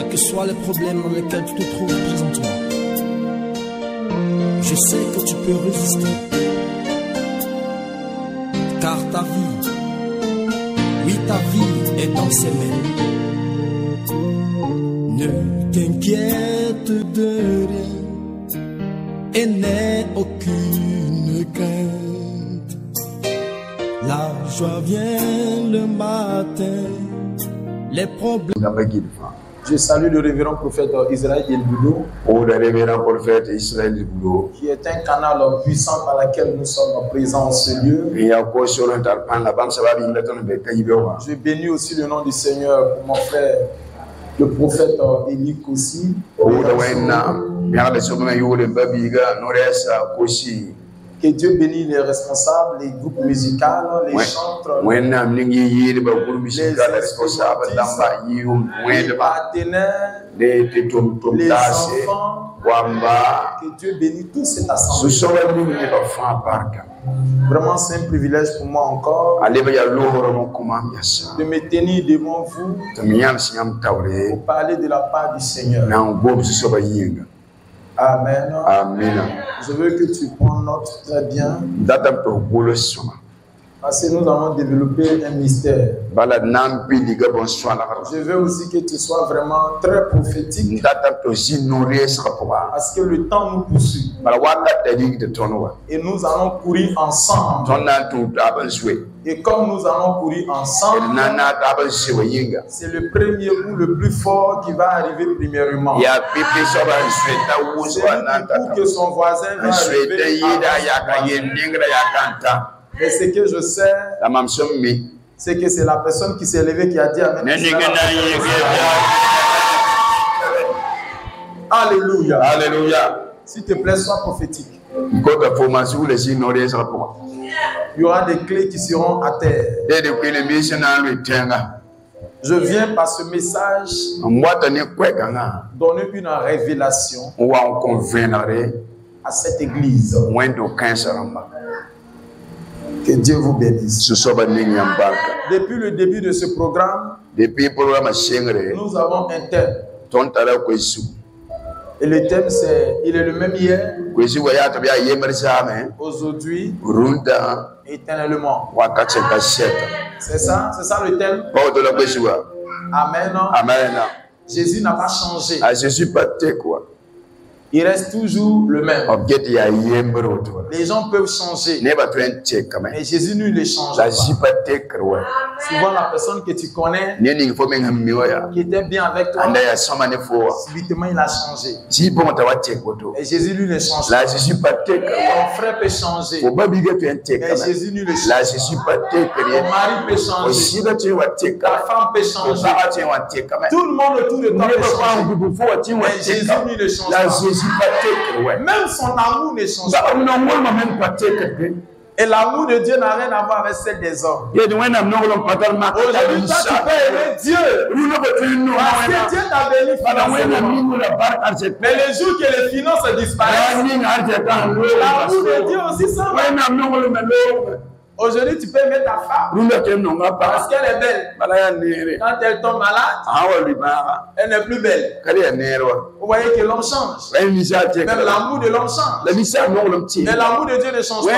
quels que soient les problèmes dans lesquels tu te trouves présentement. Je sais que tu peux résister, car ta vie, oui ta vie est dans ses mains. Ne t'inquiète de rien et n'aie aucune crainte. La joie vient le matin, les problèmes. Je salue le révérend prophète Israël Elbudo, qui est un canal puissant par lequel nous sommes présents en ce lieu. Je bénis aussi le nom du Seigneur pour mon frère, le prophète Élie aussi. Que Dieu bénisse les responsables, les groupes musicaux, les chantres, les partenaires, les enfants. Que Dieu bénisse tous cette assemblée. Vraiment, c'est un privilège pour moi encore de me tenir devant vous pour parler de la part du Seigneur. Amen. Amen. Je veux que tu prends note très bien. Parce que nous allons développer un mystère. Je veux aussi que tu sois vraiment très prophétique. Parce que le temps nous poursuit. Et nous allons courir ensemble. Et comme nous allons courir ensemble, c'est le premier ou le plus fort qui va arriver premièrement. Pour que son voisin va arriver. Mais ce que je sais, c'est que c'est la personne qui s'est levée qui a dit Amen. Alléluia. Alléluia. S'il te plaît, sois prophétique. Il y aura des clés qui seront à terre. Je viens par ce message donner une révélation à cette église. Que Dieu vous bénisse. Depuis le début de ce programme, nous avons un thème. Et le thème, il est le même hier, aujourd'hui, éternellement. C'est ça le thème. Amen. Amen. Jésus n'a pas changé. Jésus pas quoi. Il reste toujours le même. Les gens peuvent changer. Mais Jésus ne les change pas. Souvent, la personne que tu connais, qui était bien avec toi, subitement il a changé. Et Jésus lui ne change pas. Ton frère peut changer. Mais Jésus lui ne change pas. Ton mari peut changer. Ta femme peut changer. Tout le monde autour de toi peut changer. Mais Jésus lui ne change pas. Même son amour ne change pas. Et l'amour de Dieu n'a rien à voir avec celle des hommes. Aujourd'hui, toi, tu peux aimer Dieu. Parce que Dieu t'a béni financièrement. Mais le jour que les finances disparaissent, l'amour de Dieu aussi s'en va. Aujourd'hui, tu peux aimer ta femme parce qu'elle est belle. Quand elle tombe malade, elle n'est plus belle. Vous voyez que l'homme change. Même l'amour de l'homme change. Mais l'amour de Dieu ne change pas.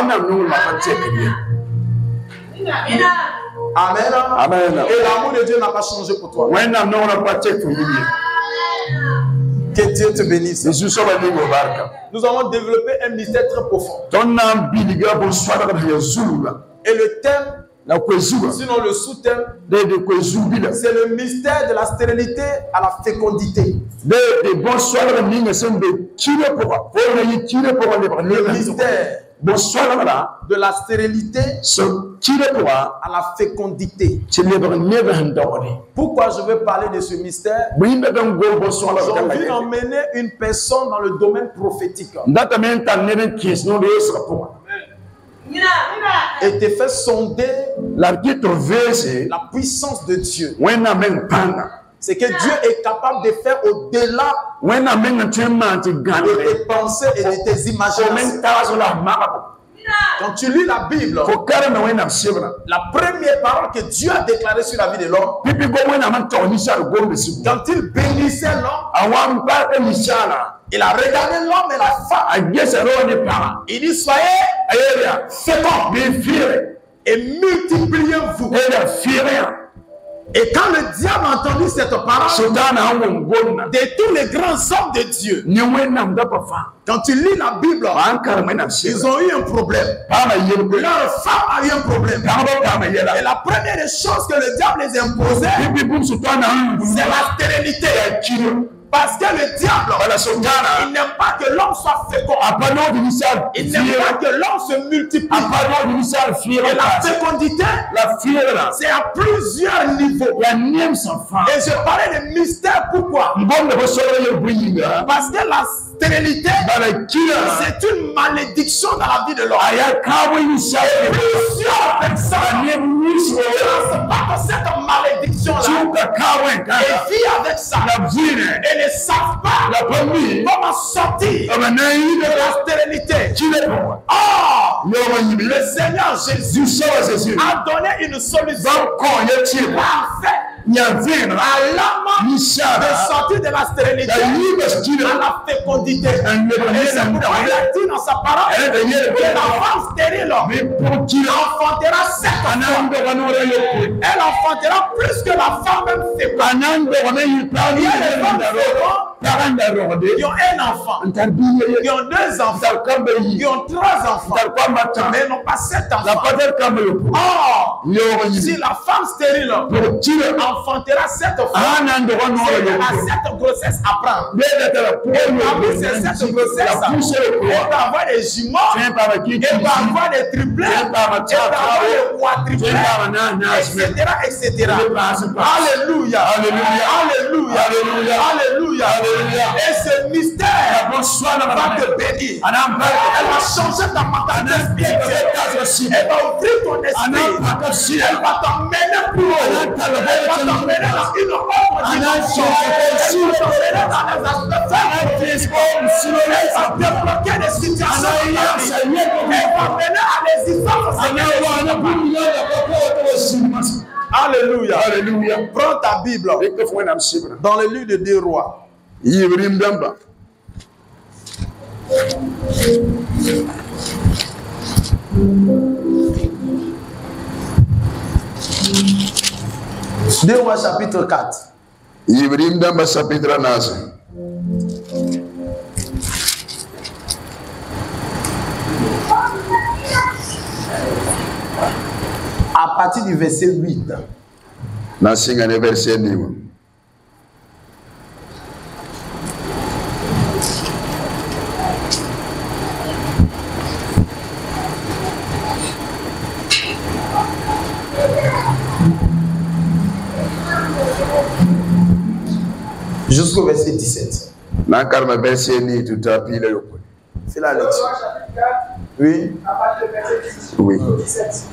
Amen. Amen. Et l'amour de Dieu n'a pas changé pour toi. Que Dieu te bénisse. Nous avons développé un mystère très profond. Et le thème, sinon le sous-thème, c'est le mystère de la stérilité à la fécondité. Le mystère de la stérilité à la fécondité. Pourquoi je veux parler de ce mystère? J'ai envie d'emmener une personne dans le domaine prophétique et te faire sonder la puissance de Dieu. C'est que Dieu est capable de faire au-delà de tes pensées et de tes imaginations. Quand tu lis la Bible, la première parole que Dieu a déclarée sur la vie de l'homme, quand il bénissait l'homme, il a regardé l'homme et la femme. Il dit, soyez féconds et multipliez-vous. Et quand le diable a entendu cette parole de tous les grands hommes de Dieu, quand tu lis la Bible, ils ont eu un problème. Leur femme a eu un problème. Et la première des choses que le diable les imposait, c'est la stérilité. Parce que le diable, il n'aime pas que l'homme soit fécond. Il n'aime pas que l'homme se multiplie. Et la fécondité, c'est à plusieurs niveaux. Et je parlais de mystère, pourquoi? Parce que la stérilité, c'est une malédiction dans la vie de l'homme. Plusieurs personnes ne pas de cette malédiction-là et vivent avec ça. Et ne savent pas comment sortir de la stérilité. Oh, le Seigneur Jésus a donné une solution parfaite à l'homme de sortir de la stérilité à la fécondité. Et c'est pourquoi il a dit dans sa parole que la femme stérile enfantera 7 enfants. Elle enfantera plus que la femme même féconde. Il y a des femmes fécondes qui ont un enfant, qui ont 2 enfants, qui ont 3 enfants, mais ils n'ont pas 7 enfants. Or, si la femme stérile enfantera 7 enfants, c'est à cette grossesse à prendre. Et parmi ces 7 grossesses, elle va avoir des jumeaux, elle va avoir des triplets, elle va avoir des quadruplets, etc. Alléluia, alléluia, alléluia. Et ce mystère va te bénir. Elle va changer ta mentalité spirituelle. Elle va ouvrir ton esprit. Elle va t'emmener plus haut. Elle va t'emmener dans une autre dimension. Elle va t'emmener dans les aspects. Elle va débloquer des situations. Elle va mener à l'existence. Alléluia. Alléluia. Prends ta Bible dans le livre de 2 Rois. Deux Rois chapitre 4. À partir du verset 8. Jusqu'au verset 17. C'est la lecture. Oui. Oui. 17.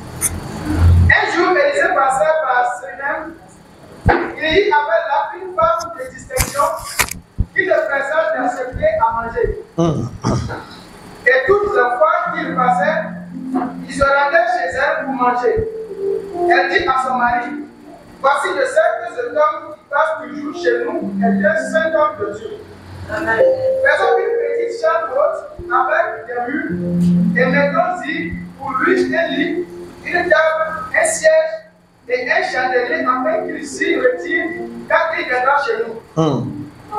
Un jour, Élisée passait par Sunem. Il y avait là une femme de distinction qui le pressait d'accepter à manger. Et toutes les fois qu'il passait, il se rendait chez elle pour manger. Elle dit à son mari, voici je sais que cet homme qui passe toujours chez nous est un saint homme de Dieu. Faisons une petite chambre haute avec des murs et mettons-y pour lui un lit, une table, un siège et un chandelier afin qu'il s'y retire quand il viendra chez nous.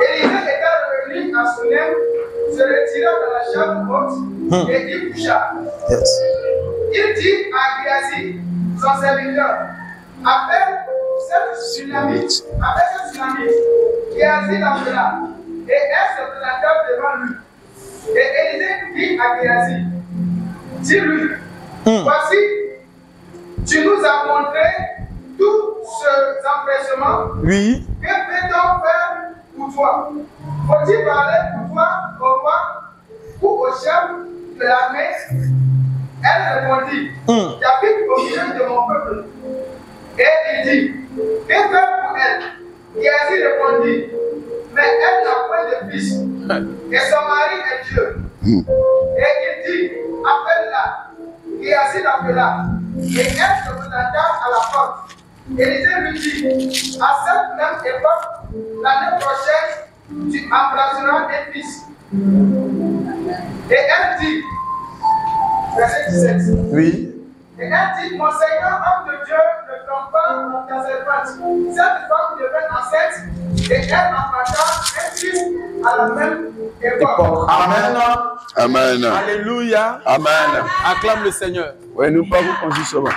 Élisée étant revenu à Sunem, se retira dans la chambre haute et y coucha. Il dit à Géasi, son serviteur, appelle cette Sunamite, Géasi l'appela, et elle se planta devant lui. Et Élisée dit à Géasi, dis-lui, voici, tu nous as montré tout cet empressement. Oui. Que peut-on faire pour toi? Faut-il parler pour toi au roi ou au chef de l'armée? Elle répondit, j'habite au milieu de mon peuple. Et il dit, que faire pour elle? Géasi répondit, mais elle n'a point de fils, et son mari est Dieu. Et il dit, appelle-la. Géasi l'appela, et elle se présenta à la porte. Élisée lui dit, à cette même époque, l'année prochaine, tu embrasseras un fils. Et elle dit, verset 17. Oui. Et elle dit, mon Seigneur, homme de Dieu, ne trompe pas ta servante. Cette femme devint enceinte et elle enfanta un fils à la même époque. Amen. Amen. Alléluia. Amen. Acclame le Seigneur. Oui, nous parlons consciemment.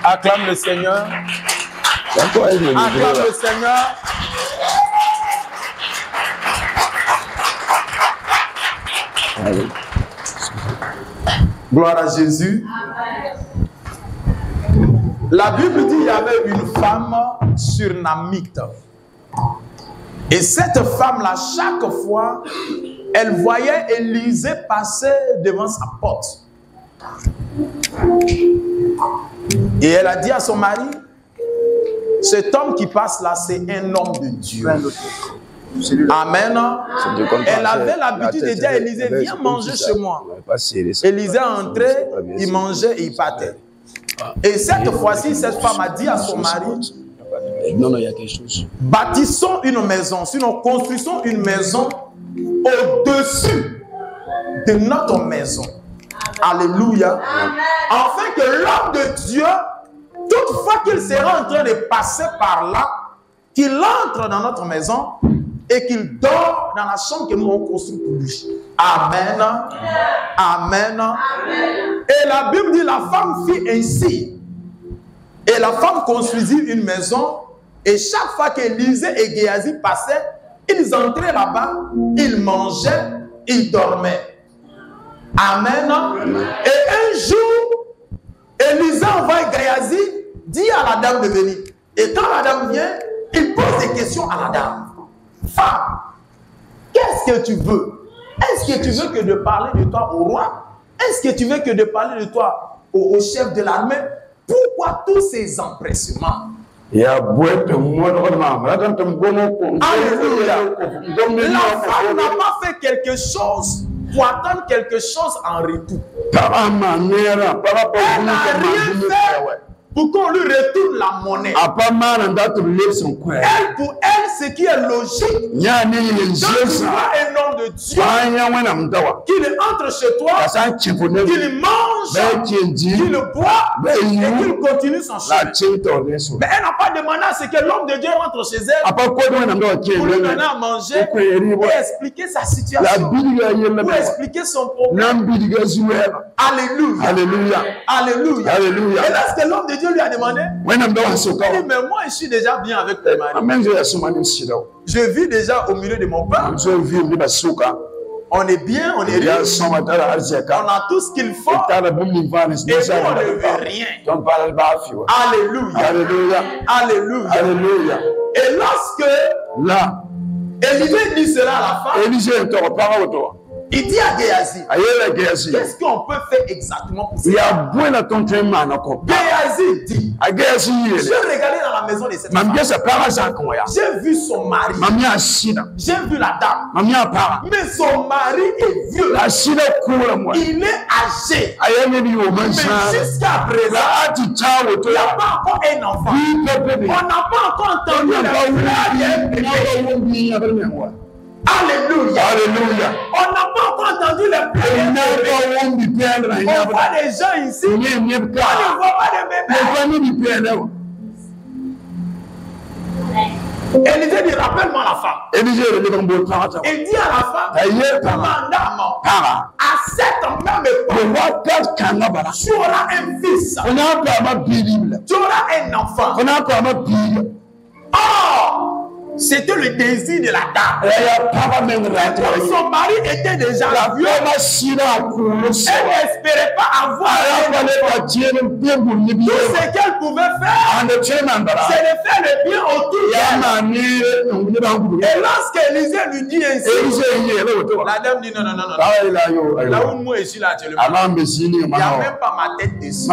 Acclame le Seigneur. Acclame le Seigneur. Allez. Gloire à Jésus. La Bible dit qu'il y avait une femme surnamite. Et cette femme-là, chaque fois, elle voyait Élisée passer devant sa porte. Et elle a dit à son mari, cet homme qui passe là, c'est un homme de Dieu. Amen. Elle avait l'habitude de dire à Élisée, viens manger chez moi. Élisée entrait, il mangeait et il partait. Et cette fois-ci, cette femme a dit à son mari, bâtissons une maison, sinon construisons une maison au-dessus de notre maison. Alléluia. Afin que l'homme de Dieu, toutefois qu'il sera en train de passer par là, qu'il entre dans notre maison et qu'il dort dans la chambre que nous avons construite pour lui. Amen. Amen. Et la Bible dit la femme fit ainsi. Et la femme construisit une maison. Et chaque fois qu'Élisée et Géasi passaient, ils entraient là-bas, ils mangeaient, ils dormaient. Amen. Et un jour, Élisée envoie Géasi, dit à la dame de venir. Et quand la dame vient, il pose des questions à la dame. Femme, qu'est-ce que tu veux? Est-ce que tu veux que de parler de toi au roi? Est-ce que tu veux que de parler de toi au chef de l'armée? Pourquoi tous ces empressements? Alléluia. La femme n'a pas fait quelque chose pour attendre quelque chose en retour. Elle n'a rien fait pour qu'on lui retourne la monnaie. Elle, pour elle, ce qui est logique, quand tu vois un homme de Dieu qu'il entre chez toi, qu'il mange, qu'il boit et qu'il continue son chemin. Mais elle n'a pas demandé à ce que l'homme de Dieu rentre chez elle pour lui donner à manger, pour expliquer sa situation, pour expliquer son problème. Alléluia. Alléluia. Alléluia. Alléluia. Et lorsque l'homme de Dieu lui a demandé, il dit, mais moi je suis déjà bien avec mon mari. Je vis déjà au milieu de mon peuple. On est bien, on est riche. On a tout ce qu'il faut. Et nous, on ne veut rien. Alléluia. Alléluia. Alléluia. Alléluia. Et lorsque Élisée dit cela à la femme, il dit à Géasi, qu'est-ce qu'on peut faire exactement pour ça? Géasi dit, j'ai regardé dans la maison de cette femme. J'ai vu son mari. J'ai vu la dame. Mais son mari est vieux. Il est âgé. Mais jusqu'à présent, il n'y a pas encore un enfant. On n'a pas encore entendu le bébé. Alléluia. Alléluia. On n'a pas encore entendu les pleurs. On voit des gens ici. On ne voit pas de bébés. Élisée dit, rappelle-moi la femme. Il dit à la femme, madame, à cette même époque, tu auras un fils. Tu auras un enfant. Or, c'était le désir de la dame. Comme son mari était déjà vieux, elle n'espérait pas avoir tout ce qu'elle pouvait faire, c'est de faire le bien autour d'elle. Et lorsqu'Élisée lui dit ainsi, la dame dit non. Là où moi je suis là actuellement, il n'y a même pas ma tête dessus.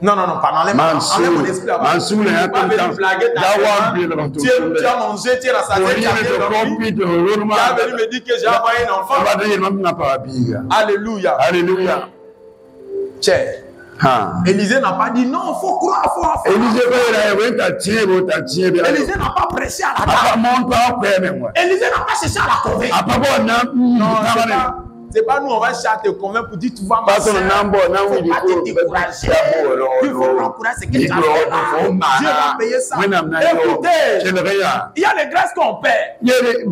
Non, pas enlève mon esprit là-bas. Tu vas venir blaguer ta femme. Tu as mangé, tu es dans sa tête, tu as bien dormi. Tu vas venir me dire que j'ai envoyé un enfant. Alléluia. Alléluia. Tiens. Élisée n'a pas dit non, il faut croire, Élisée n'a pas pressé à la table. Élisée n'a pas cherché à la convaincre. Non, c'est pas nous, on va chercher à te convaincre pour dire tu vas marcher. Il ne faut pas te décourager. Il faut encourager ce que tu as fait là. Dieu va payer ça. Écoutez, il y a les grâces qu'on paie.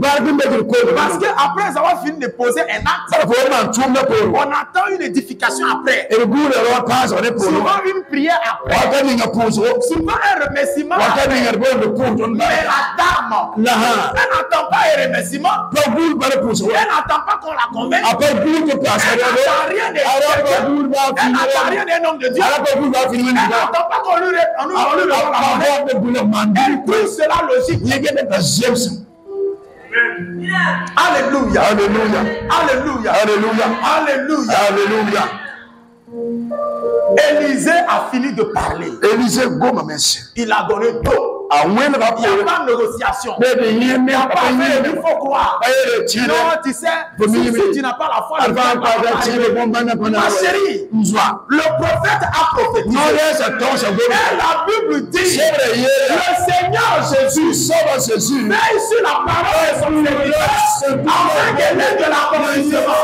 Parce qu'après avoir fini de poser un acte, on attend une édification après. Souvent une prière après. Souvent un remerciement après. Mais la dame, elle n'attend pas un remerciement. Elle n'attend pas qu'on la convainque. Elle n'attend rien d'un homme de Dieu. Elle n'attend pas qu'on lui réponde. Elle trouve cela logique. Alléluia. Alléluia. Alléluia. Alléluia. Alléluia. Alléluia. Élisée a fini de parler. Il a donné tout. Il n'y a pas de négociation. Il n'y a pas de il faut croire. Non, tu sais, si tu n'as pas la foi, ma chérie, le prophète a prophétisé. Et la Bible dit, le Seigneur Jésus met ici la parole de son serviteur afin qu'elle ait de l'accomplissement.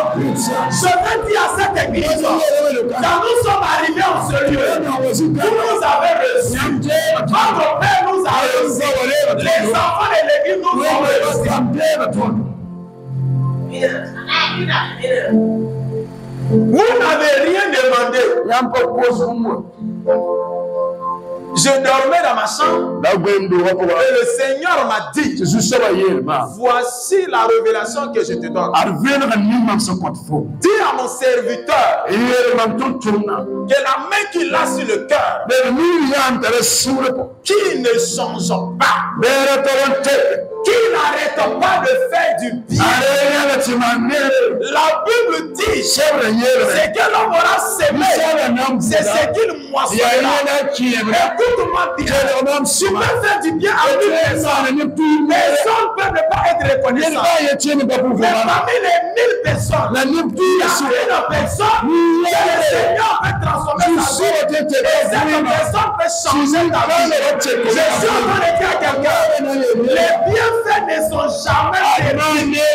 Je vais dire à cette église, quand nous sommes arrivés en ce lieu, vous nous avez reçus. Votre Père nous a reçus. Les enfants de l'église nous ont reçus. Vous n'avez rien demandé. Je dormais dans ma chambre et le Seigneur m'a dit, voici la révélation que je te donne. Dis à mon serviteur que la main qu'il a sur le cœur, qui ne change pas, qui n'arrête pas de faire du bien. La Bible dit, c'est que l'homme aura semé, c'est ce qu'il moissonnera. Écoute-moi bien, tu peux faire du bien à une personne. Personne ne peut pas être reconnaissant. Mais parmi les 1000 personnes, il y a une personne que le Seigneur peut transformer sa vie. Et cette personne peut changer ta vie. Je suis en train de dire à quelqu'un, les bienfaits ne sont jamais terminés.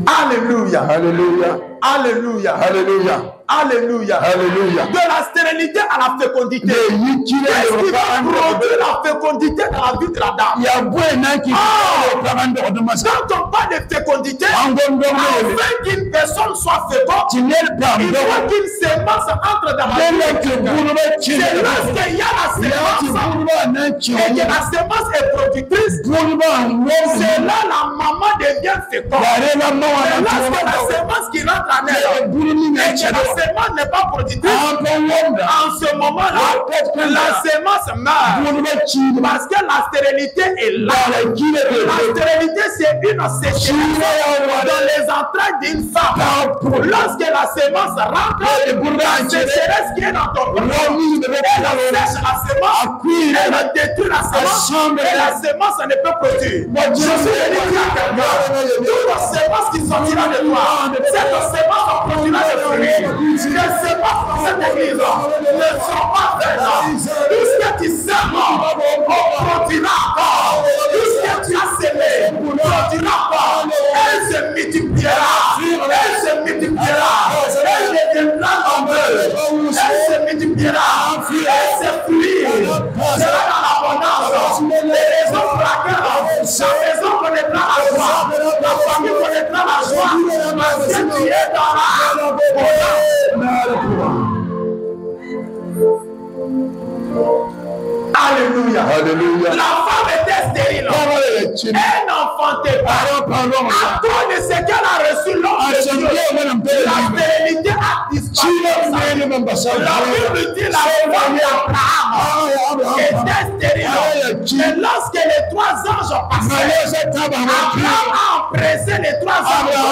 Alléluia. Alléluia. Alléluia. Alléluia. Alléluia. Alléluia. De la stérilité à la fécondité. Qu'est-ce qui va produire la fécondité dans la vie de la dame? Quand on parle de fécondité, afin qu'une personne soit féconde, il faut qu'une sémence entre dans la vie. C'est lorsqu'il y a la sémence et que la sémence est productrice, c'est là la maman devient féconde. C'est lorsque la sémence qui rentre en elle et que la sémence n'est pas productrice, en ce moment-là, la sémence meurt. Parce que la stérilité est là. La stérilité, c'est une sécheresse dans les entrailles d'une femme. Lorsque la sémence rentre, la sécheresse qui est dans ton corps, elle sèche la sémence, elle détruit la sémence, et la sémence ne peut produire. Je suis venu dire à quelqu'un, toute la sémence qui sortira de toi, cette sémence produira des fruits. Je ne sais pas dans cette église ne sont pas faits. Tout ce que tu sèmes, on produira encore. Tout ce que tu as sémé, produira encore. Elle se multipliera. Elle se multipliera. Elle deviendra nombreuse. Elle se multipliera. Elle se fruit. Sera dans l'abondance. Les raisons pour laquelle la maison connaîtra la joie. La famille connaîtra la joie. Parce que tu es dans la Alléluia. Alléluia. La femme était stérile. Elle n'enfantait pas. À cause de ce qu'elle a reçu l'homme de Dieu, la stérilité a disparu. La Bible dit la femme d'Abraham était stérile. Mais lorsque les 3 anges passaient, Abraham a empressé les 3 anges à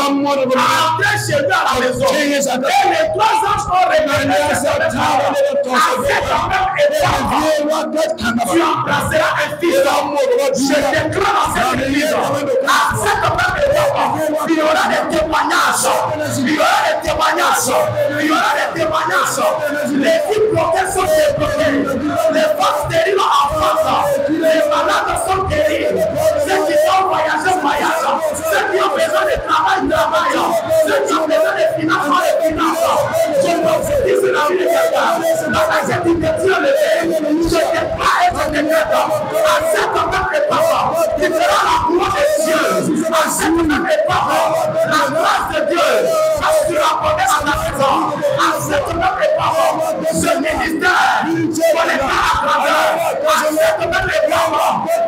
entrer chez lui à la maison. Et les 3 anges ont regardé à cette même époque, tu embrasseras un fils. Je déclare dans cette église, à cette même époque, il y aura des témoignages. Il y aura des témoignages. Il y aura des témoignages. Les filles bloquées sont débloquées. Les femmes stériles en France. Les malades sont guéris. Ceux qui sont voyagés, voyagent. Ceux qui ont besoin de travail, travaillent. Ceux qui ont besoin de financement, les financent. Je prophétise sur la vie de quelqu'un. Dans la vie de Dieu, je ne peux pas être décrète. À cette même époque, tu feras la gloire de Dieu. À cette même époque, la grâce de Dieu. Parce que tu la connais à ta maison. À cette même époque, ce ministère, pour les pas à travers. À cette même époque,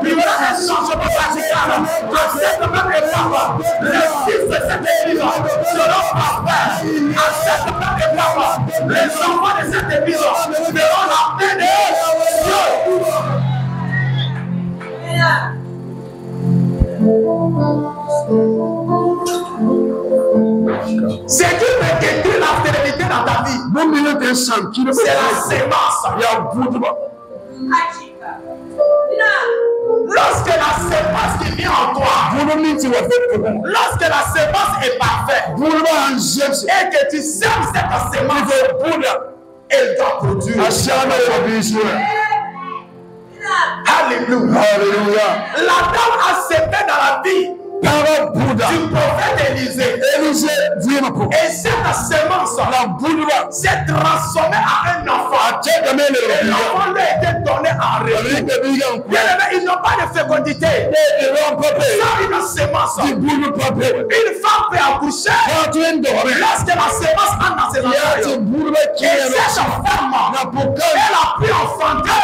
il y aura des changements radicaux. À cette même époque, les fils de cette église seront prospères. À cette même époque, les enfants de cette église verront la paix de Dieu. Ce qui peut détruire la stérilité dans ta vie, c'est la sémence. Lorsque la sémence qui vient en toi, lorsque la sémence est parfaite, et que tu sèmes cette sémence, elle doit produire. Alléluia. La dame a sémé dans la vie du prophète Élisée. Et cette sémence s'est transformée en un enfant. Et l'enfant lui a été donné en retour. Ils n'ont pas de fécondité. Sans une sémence, une femme peut accoucher lorsque la sémence entre dans ses entrailles. Et cette femme, elle a pu enfanter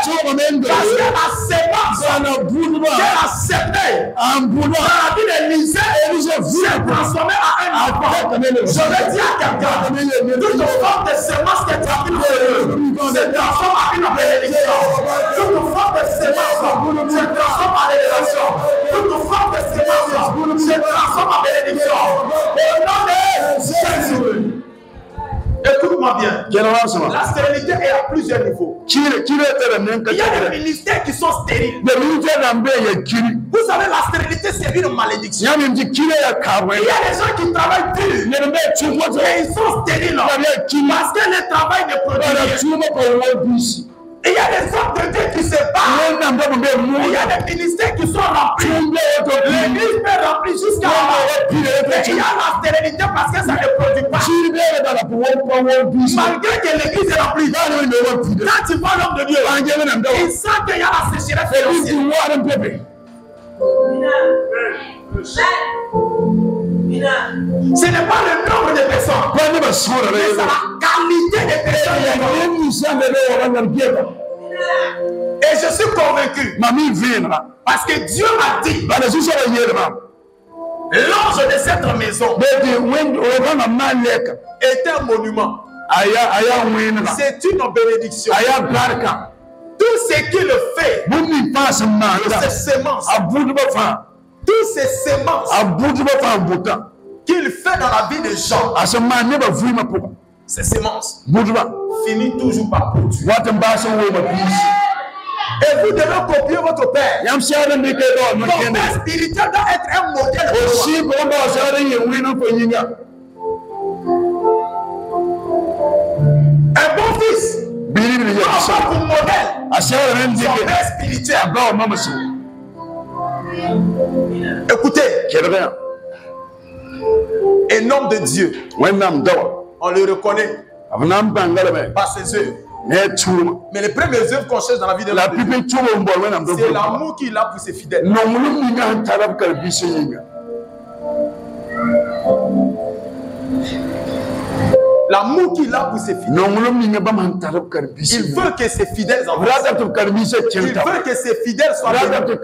parce que la sémence qu'elle a sémée dans la vie d'Élisée s'est transformée en un enfant. Je vais dire à quelqu'un, toute forme de sémence que tu as pris se transforme en une bénédiction. Toute forme de sémence se transforme en révélation. Toute forme de sémence se transforme en bénédiction. Au nom de Jésus. Écoute-moi bien. La stérilité est à plusieurs niveaux. Il y a des ministères qui sont stériles. Vous savez, la stérilité, c'est une malédiction. Il y a des gens qui travaillent dur et ils sont stériles parce que le travail ne produit rien. Il y a des hommes de Dieu qui se battent. Il y a des ministères qui sont remplis. L'église peut remplir jusqu'à là. Mais il y a la stérilité parce que ça ne produit pas. Malgré que l'église est remplie, quand tu vois l'homme de Dieu, il sent qu'il y a la sécheresse financière. Ce n'est pas le nombre de personnes, mais c'est la qualité des personnes. Et je suis convaincu, parce que Dieu m'a dit, l'ange de cette maison est un monument. C'est une bénédiction. Tout ce qu'il fait, toutes ces sémences, toutes ces sémences qu'il fait dans la vie des gens, ces sémences finissent toujours par produire. Et vous devez copier votre père. Ton père spirituel doit être un modèle pour toi. Un bon fils doit avoir pour modèle son père spirituel. Écoutez, un homme de Dieu, on le reconnaît par ses œuvres. Mais les premières œuvres qu'on cherche dans la vie de l'homme, c'est l'amour qu'il a pour ses fidèles. L'amour qu'il a pour ses fidèles. Il veut que ses fidèles en fassent. Il veut que ses fidèles soient bénis.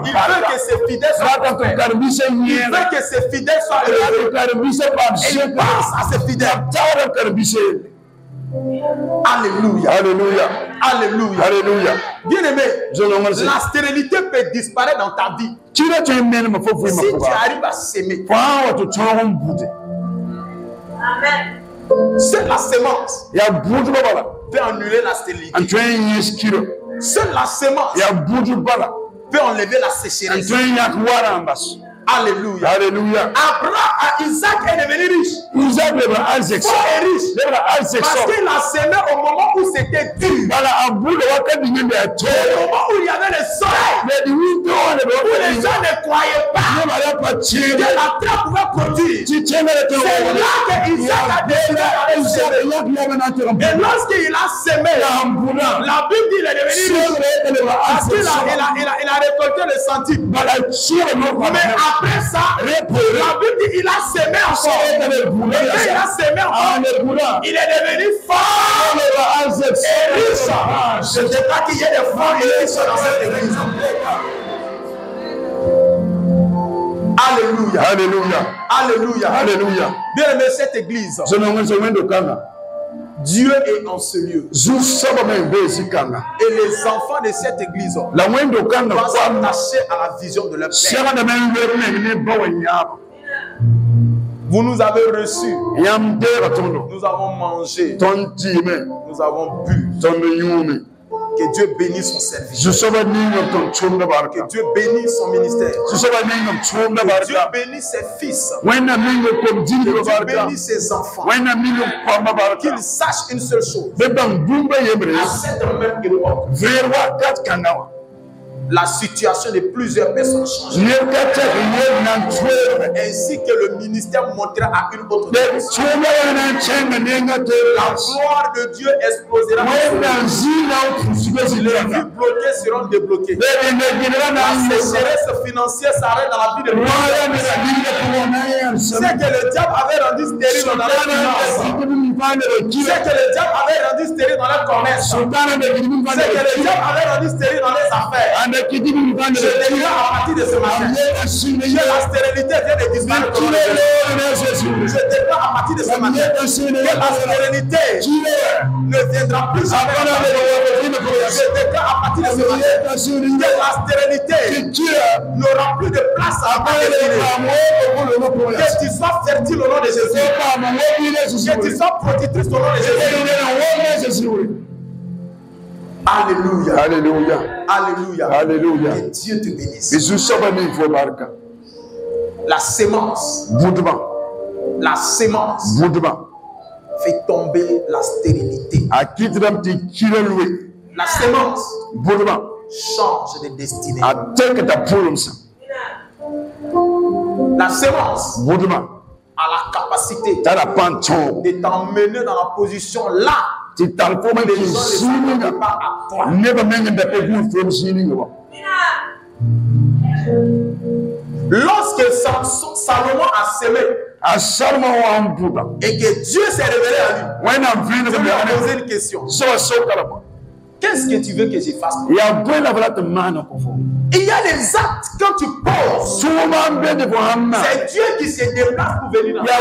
Il veut que ses fidèles soient prospères. Il veut que ses fidèles soient heureux. Et il pense à ses fidèles. Alléluia. Alléluia. Alléluia. Alléluia. Bien-aimé, la stérilité peut disparaître dans ta vie. Si tu arrives à s'aimer. Amen. C'est la sémence peut annuler la stérilité. Seule la sémence peut enlever la sécheresse. Alléluia. Alléluia. Isaac est devenu riche. Isaac est riche. Parce qu'il a semé au moment où c'était dur. Au moment où il y avait le soleil. Où les gens ne croyaient pas que la terre pouvait produire. C'est là que Isaac a décidé d'aller semer. Et lorsqu'il a semé, la Bible dit qu'il est devenu riche. Parce qu'il a récolté le centime. Mais après ça, la Bible dit qu'il a semé encore. Et quand il a semé encore, il est devenu fort et riche. Je ne sais pas qu'il y ait des forts et riches dans cette église. Alléluia. Alléluia. Alléluia. Alléluia. Bien aimé, cette église, Dieu est en ce lieu. Et les enfants de cette église doivent s'attacher à la vision de leur Père. Vous nous avez reçus. Nous avons mangé. Nous avons bu. Que Dieu bénisse son service. Que Dieu bénisse son ministère. Que Dieu bénisse ses fils. Que Dieu bénisse ses enfants. Qu'ils sachent une seule chose. À cette même époque, la situation de plusieurs personnes change. Ainsi que le ministère montrera à une autre direction. La gloire de Dieu explosera. Les vies bloquées seront débloquées. La sécheresse financière s'arrête dans la vie de plusieurs. C'est que le diable avait rendu stérile dans leur finance. C'est que le diable avait rendu stérile dans leur commerce. C'est que le diable avait rendu stérile dans les affaires. Je déclare à partir de ce matin que la stérilité vient de disparaître. Je déclare à partir de ce matin que la stérilité ne viendra plus jamais. Je déclare à partir de ce matin que la stérilité n'aura plus de place à ta destinée. Que tu sois fertile au nom de Jésus. Que tu sois protectrice au nom de Jésus. Alléluia. Alléluia. Alléluia. Alléluia. Que Dieu te bénisse. La sémence. La sémence. Fait tomber la stérilité. La sémence change de destinée. La sémence a la capacité de t'emmener dans la position là. Les gens ne s'attendent pas à toi. Lorsque Salomon a semé et que Dieu s'est révélé à lui, je lui ai posé une question. Qu'est-ce que tu veux que je fasse pour toi? Il y a des actes quand tu poses. C'est Dieu qui se déplace pour venir dans ta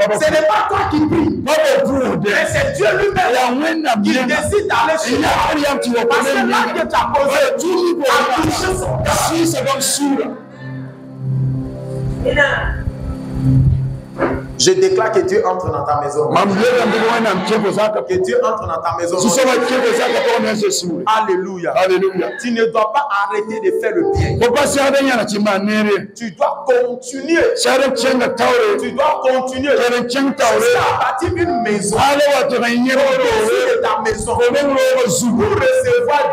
vie. Ce n'est pas toi qui prie. Mais c'est Dieu lui-même qui décide d'aller chez toi. Parce que l'acte que tu as posé a touché son cœur. Je déclare que Dieu entre dans ta maison. Que Dieu entre dans ta maison. Alléluia. Alléluia. Tu ne dois pas arrêter de faire le bien. Tu dois continuer. Tu dois continuer. À bâtir une maison. Au-dessus de ta maison. Pour recevoir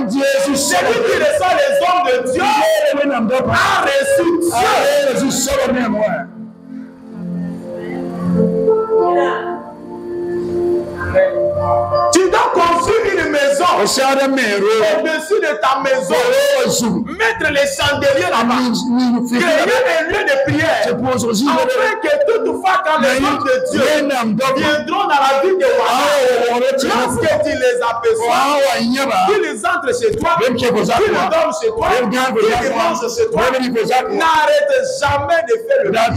Dieu. Celui qui reçoit les hommes de Dieu a reçu Dieu. Tu dois construire une maison au-dessus de ta maison, mettre les chandeliers là-bas, créer un lieu de prière, afin que toutefois quand les hommes de Dieu viendront dans la vie de Wana, lorsque tu les aperçois, qu'ils entrent chez toi, qu'ils dorment chez toi, qu'ils mangent chez toi, n'arrête jamais de faire le bien.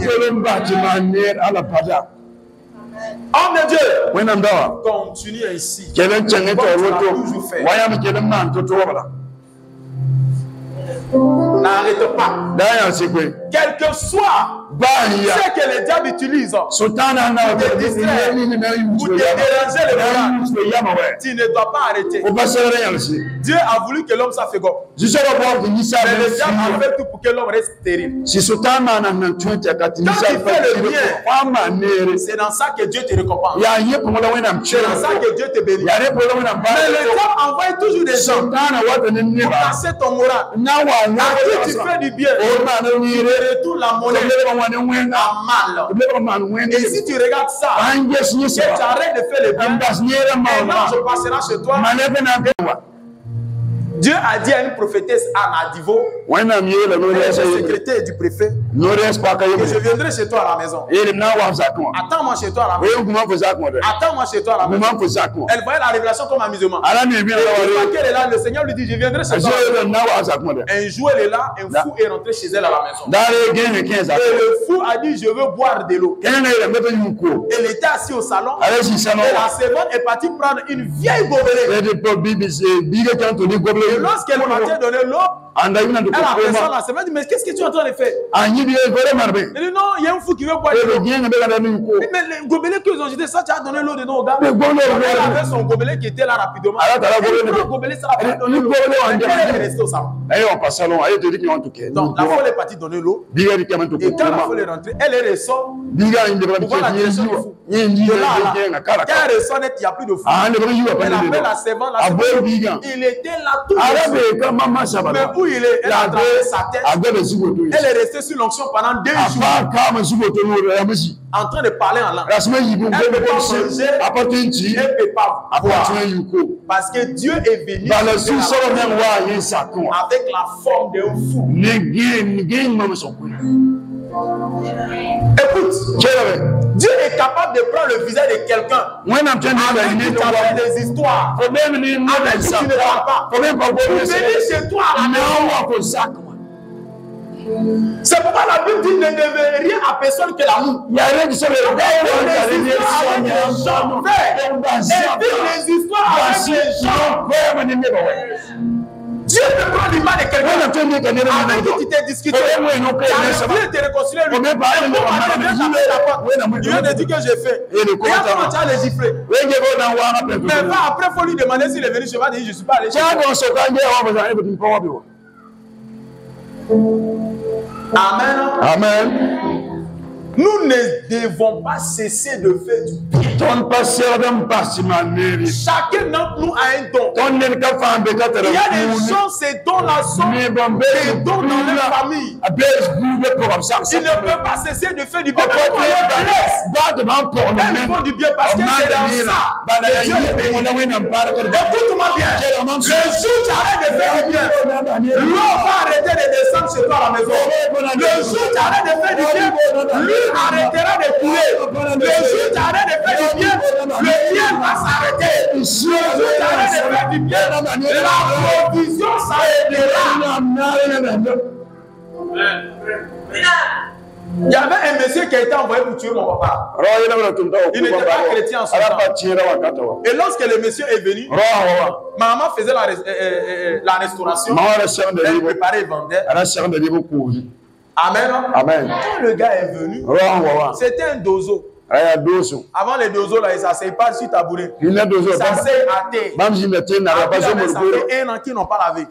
Homme de Dieu, When I'm there, continue ainsi. Kevin Changeto, Comme tu l'as toujours fait. why am I getting man to Tobala? N'arrête pas. D'ailleurs, c'est quoi? Quel que soit ce que les diables utilisent pour te distraire, pour te déranger le malade, tu ne dois pas arrêter. Dieu a voulu que l'homme soit fécond. Mais le diable a fait tout pour que l'homme reste stérile. Quand tu fais le bien, c'est dans ça que Dieu te récompense. C'est dans ça que Dieu te bénit. Mais le diable envoie toujours des gens pour casser ton moral. À qui tu fais du bien, il retourne la monnaie à mal. Et si tu regardes ça, et tu arrêtes de faire le bien, un ange passera chez toi. Dieu a dit à une prophétesse Anna Divo, secrétaire du préfet, que je viendrai chez toi à la maison. Attends-moi chez toi à la maison. Attends-moi chez toi à la maison. Elle voyait la révélation comme amusement. Elle est là, le Seigneur lui dit, je viendrai chez toi. Un jour, elle est là, un fou est rentré chez elle à la maison. Et le fou a dit, je veux boire de l'eau. Elle était assise au salon. Et la servante est partie prendre une vieille gobelet. Et lorsqu'elle m'a donné l'eau, elle a fait ça là. Elle m'a dit, mais qu'est-ce que tu es en train de faire? Elle dit, non, il y a un fou qui veut boire de l'eau. Mais le gobelet qu'ils ont jeté, ça, tu as donné l'eau dedans au gars. Elle avait son gobelet qui était là rapidement. Le gobelet, ça a donné l'eau. Elle est restée au salon. Donc, la folle est partie donner l'eau. Et quand la folle est rentrée, elle est ressort. Pour voir la direction du fou. Quand elle ressort net, il n'y a plus de fou. Elle appelle la servante. Il était là tout le temps. Mais où il est, elle a traversé sa tête. Elle est restée sur l'onction pendant 2 jours. En train de parler en langue. Elle ne peut pas manger. Elle ne peut pas boire. Parce que Dieu est venu avec la forme d'un fou. Écoute, Dieu est capable de prendre le visage de quelqu'un avec qui tu as fait des histoires, avec qui tu ne parles pas, pour venir chez toi à la maison. C'est pourquoi la Bible dit ne devez rien à personne que l'amour. Il y a rien qui se fait. Et les histoires avec les gens. Dieu peut prendre l'image de quelqu'un avec qui tu t'es discuté. Tu as voulu te réconcilier lui. Il vient de dire que j'ai fait. Regarde comment tu as les giflé. Mais après, il faut lui demander s'il est venu chez moi. Je ne suis pas allé chez toi. Amen. Amen. Nous ne devons pas cesser de faire du bien. Chacun d'entre nous a un don. Il y a des gens, ces dons-là sont des dons dans leur famille. Ils ne peuvent pas cesser de faire du bien. Ils font du bien parce que c'est dans ça. Écoute-moi bien. Le jour où tu arrêtes de faire du bien, l'eau va arrêter de descendre chez toi à la maison. Le jour où tu arrêtes de faire du bien, lui arrêtera de couler. Le jour où tu arrêtes de faire du bien, le bien va s'arrêter. Le jour où tu arrêtes de faire du bien, la provision s'arrêtera. Il y avait un monsieur qui a été envoyé pour tuer mon papa. Il n'était pas chrétien en ce temps. Et lorsque le monsieur est venu, maman faisait la restauration. Elle préparait et vendait. Amen. Amen. Quand le gars est venu, c'était un dozo. Avant les dozos, là, ils ne s'asseyent pas sur tabouret. Ils s'asseyent à terre. Ça fait 1 an qu'ils n'ont pas lavé.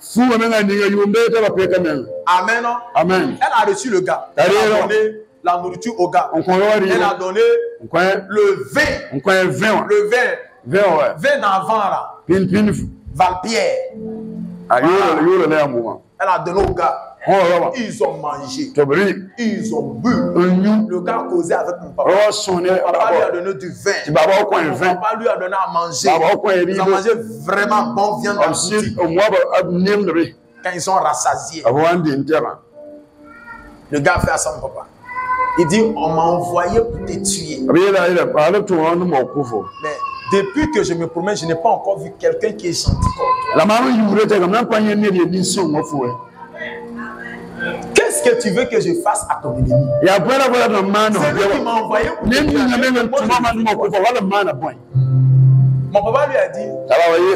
Amen. Amen. Elle a reçu le gars. Elle a donné la nourriture au gars. Elle a donné le vin. Le vin d'avant là. Valpierre. Elle a donné au gars. Ils ont mangé. Ils ont bu. Le gars a causé avec mon papa. Mon papa lui a donné du vin. Mon papa lui a donné à manger. Ils ont mangé vraiment bon viande dans le boutique. Quand ils sont rassasiés. Le gars a fait à son papa. Il dit, on m'a envoyé pour te tuer. Mais depuis que je me promène, je n'ai pas encore vu quelqu'un qui est gentil comme toi. Qu'est-ce que tu veux que je fasse à ton ennemi? C'est lui qui m'a envoyé pour te Mon papa lui a dit, il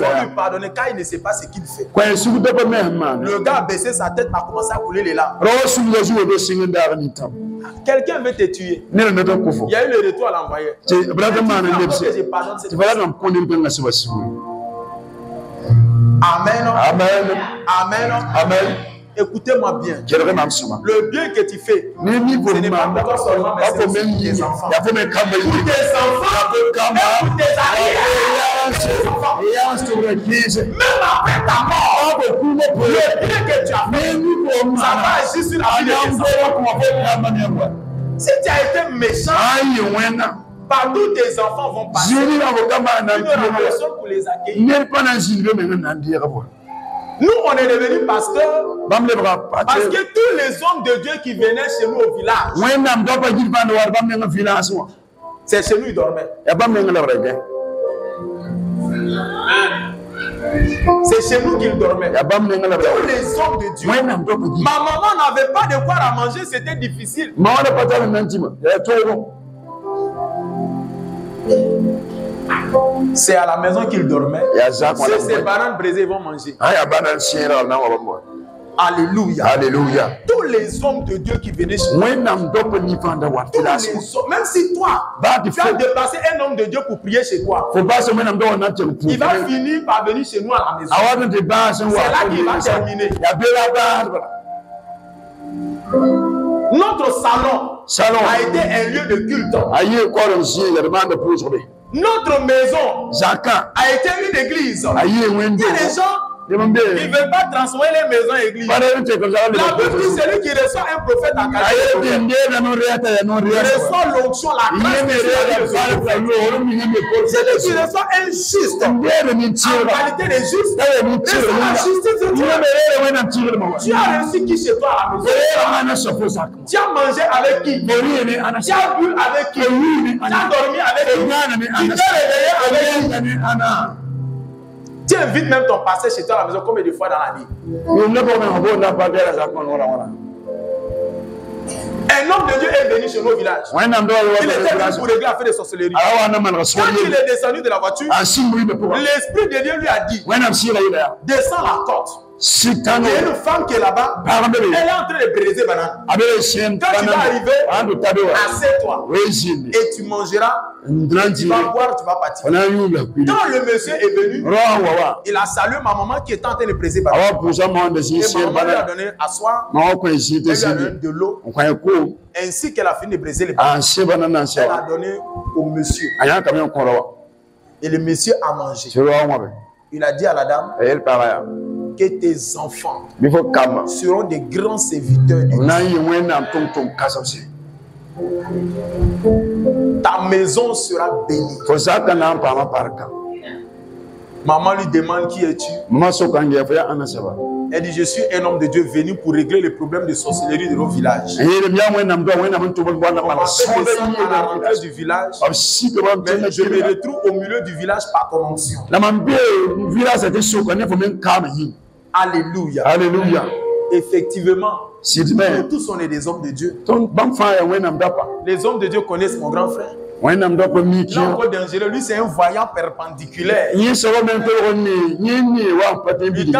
faut lui pardonner car il ne sait pas ce qu'il fait. Le gars a baissé sa tête, a commencé à couler les larmes. Quelqu'un veut te tuer. Il y a eu le retour à l'envoyé. Amen. Amen. Amen. Amen. Écoutez-moi bien. Le bien que tu fais, ce n'est pas pour toi seulement, mais c'est aussi pour tes enfants. Pour tes enfants, et pour tes arrières. Même après ta mort, le bien que tu as fait, ça va agir sur la vie de tes enfants. Si tu as été méchant, partout tes enfants vont passer. Tu n'auras personne pour les accueillir. Nous, on est devenus pasteurs parce que tous les hommes de Dieu qui venaient chez nous au village, c'est chez nous ils dormaient. C'est chez nous qu'ils dormaient. Tous les hommes de Dieu. Ma maman n'avait pas de quoi à manger, c'était difficile. C'est à la maison qu'ils dormaient. Si ces bananes brisées vont manger. Alléluia. Alléluia. Tous les hommes de Dieu qui venaient chez nous. Même si toi, tu as déplacé un homme de Dieu pour prier chez toi, il va finir par venir chez nous à la maison. C'est là qu'il va terminer. Notre salon a été un lieu de culte. Notre maison a été une église. Il y a des gens qui ne veulent pas transformer les maisons en église. La Bible dit celui qui reçoit un prophète en qualité de il reçoit l'onction, la grâce de celui qui reçoit un juste en qualité de juste. Tu as reçu qui chez toi à la maison? Tu as mangé avec qui? Tu as bu avec qui? Tu as dormi avec qui? Tu t'es réveillé avec qui? Tu invites même ton pasteur chez toi à la maison combien de fois dans la vie? Un homme de Dieu est venu chez nos villages. Il était venu pour régler l'affaire de sorcellerie. Quand il est descendu de la voiture, l'esprit de Dieu lui a dit, descends la côte. Il y a une femme qui est là-bas, elle est en train de briser banane. Quand tu vas arriver, assieds-toi et tu mangeras, tu vas boire, tu vas partir. Quand le monsieur est venu, il a salué ma maman qui était en train de briser banane. Et maman lui a donné à soir, elle lui a donné de l'eau, ainsi qu'elle a fini de briser les bananes. Elle a donné au monsieur. Et le monsieur a mangé. Il a dit à la dame que tes enfants seront des grands serviteurs de Dieu. Ta maison sera bénie. Maman lui demande qui es-tu? Elle dit je suis un homme de Dieu venu pour régler les problèmes de sorcellerie de nos villages. On m'a fait descendre à la rentrée du village, mais je me retrouve au milieu du village par ton onction. Alléluia. Alléluia. Effectivement, nous tous on est des hommes de Dieu. Les hommes de Dieu connaissent mon grand frère. Il est encore dangereux. Lui, c'est un voyant perpendiculaire. Et quand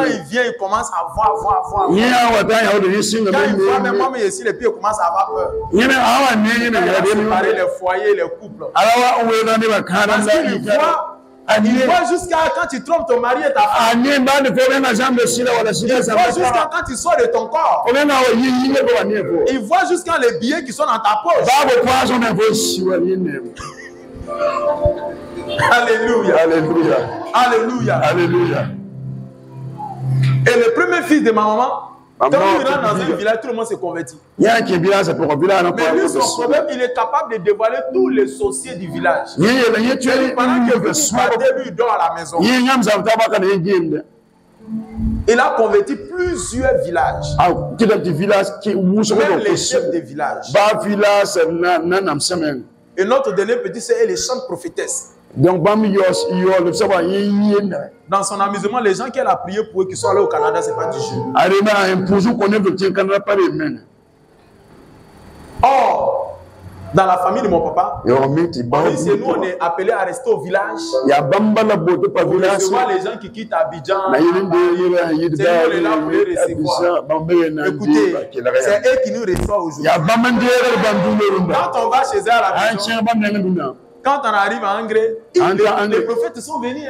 il vient, il commence à voir. Quand il voit même moi, mais ici, les pieds commencent à avoir peur. Il va séparer les foyers, les couples. Parce qu'il voit jusqu'à quand tu trompes ton mari et ta femme. Il voit jusqu'à quand tu sors de ton corps. Il voit jusqu'à les billets qui sont dans ta poche. Alléluia. Alléluia. Alléluia. Alléluia. Et le premier fils de ma maman, quand il rentre dans un village, tout le monde se convertit. Mais lui, son problème, il est capable de dévoiler tous les sorciers du village. Pendant que vous partez, lui, il dort à la maison. Il a converti plusieurs villages. Même les chefs des villages. Et notre dernier petit, c'est les chants de prophétesse. Dans son amusement, les gens qu'elle a prié pour eux qui sont allés au Canada, ce n'est pas du jeu. Or, dans la famille de mon papa, c'est nous, on est appelés à rester au village. Pour recevoir les gens qui quittent Abidjan. C'est nous, on est là pour les recevoir. Écoutez, c'est eux qui nous reçoivent aujourd'hui. Quand on va chez eux à la maison, quand on arrive à Angré, les prophètes sont venus.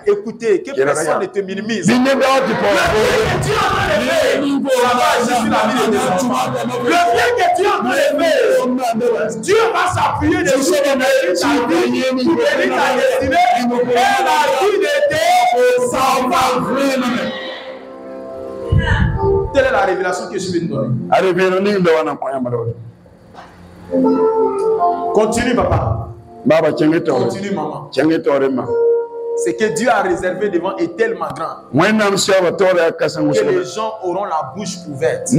Écoutez, que personne ne te minimise. Le bien que tu es en train de faire, ça va agir sur la vie de tes enfants. Le bien que tu es en train de faire, Dieu va s'appuyer dessus pour bénir ta vie, pour bénir ta destinée et la vie de tes enfants. Telle est la révélation que je vais te donner. Continue, papa. Continue, maman. Ce que Dieu a réservé devant est tellement grand que les gens auront la bouche ouverte. Je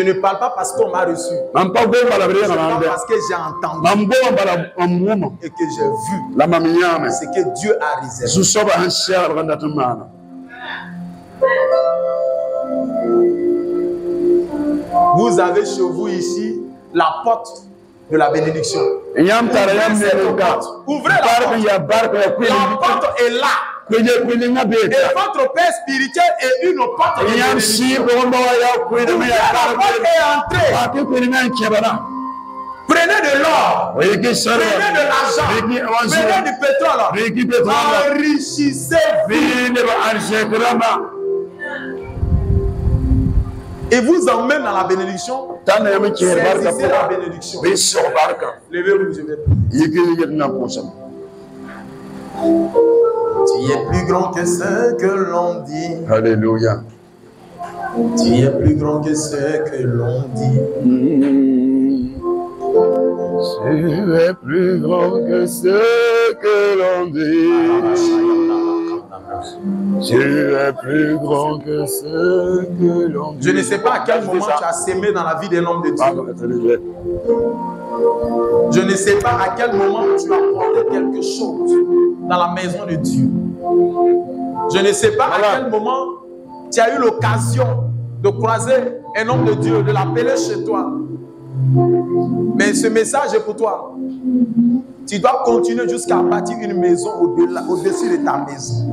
ne parle pas parce qu'on m'a reçu. Je parle parce que j'ai entendu et que j'ai vu ce que Dieu a réservé. Vous avez chez vous ici la porte de la bénédiction. Ouvrez la porte. La porte est là. Et votre Père spirituel est une porte de bénédiction. Ouvrez la porte et entrez. Prenez de l'or, prenez de l'argent, prenez du pétrole, enrichissez-vous. Et vous emmène dans la bénédiction. Saisissez la bénédiction. Levez-vous, je vais. Tu es plus grand que ce que l'on dit. Alléluia. Tu es plus grand que ce que l'on dit. Tu es plus grand que ce que l'on dit. Tu es plus grand que ce que l'on dit. Je ne sais pas à quel moment tu as sémé dans la vie d'un homme de Dieu. Je ne sais pas à quel moment tu as apporté quelque chose dans la maison de Dieu. Je ne sais pas à quel moment tu as eu l'occasion de croiser un homme de Dieu, de l'appeler chez toi. Mais ce message est pour toi. Tu dois continuer jusqu'à bâtir une maison au-dessus de ta maison.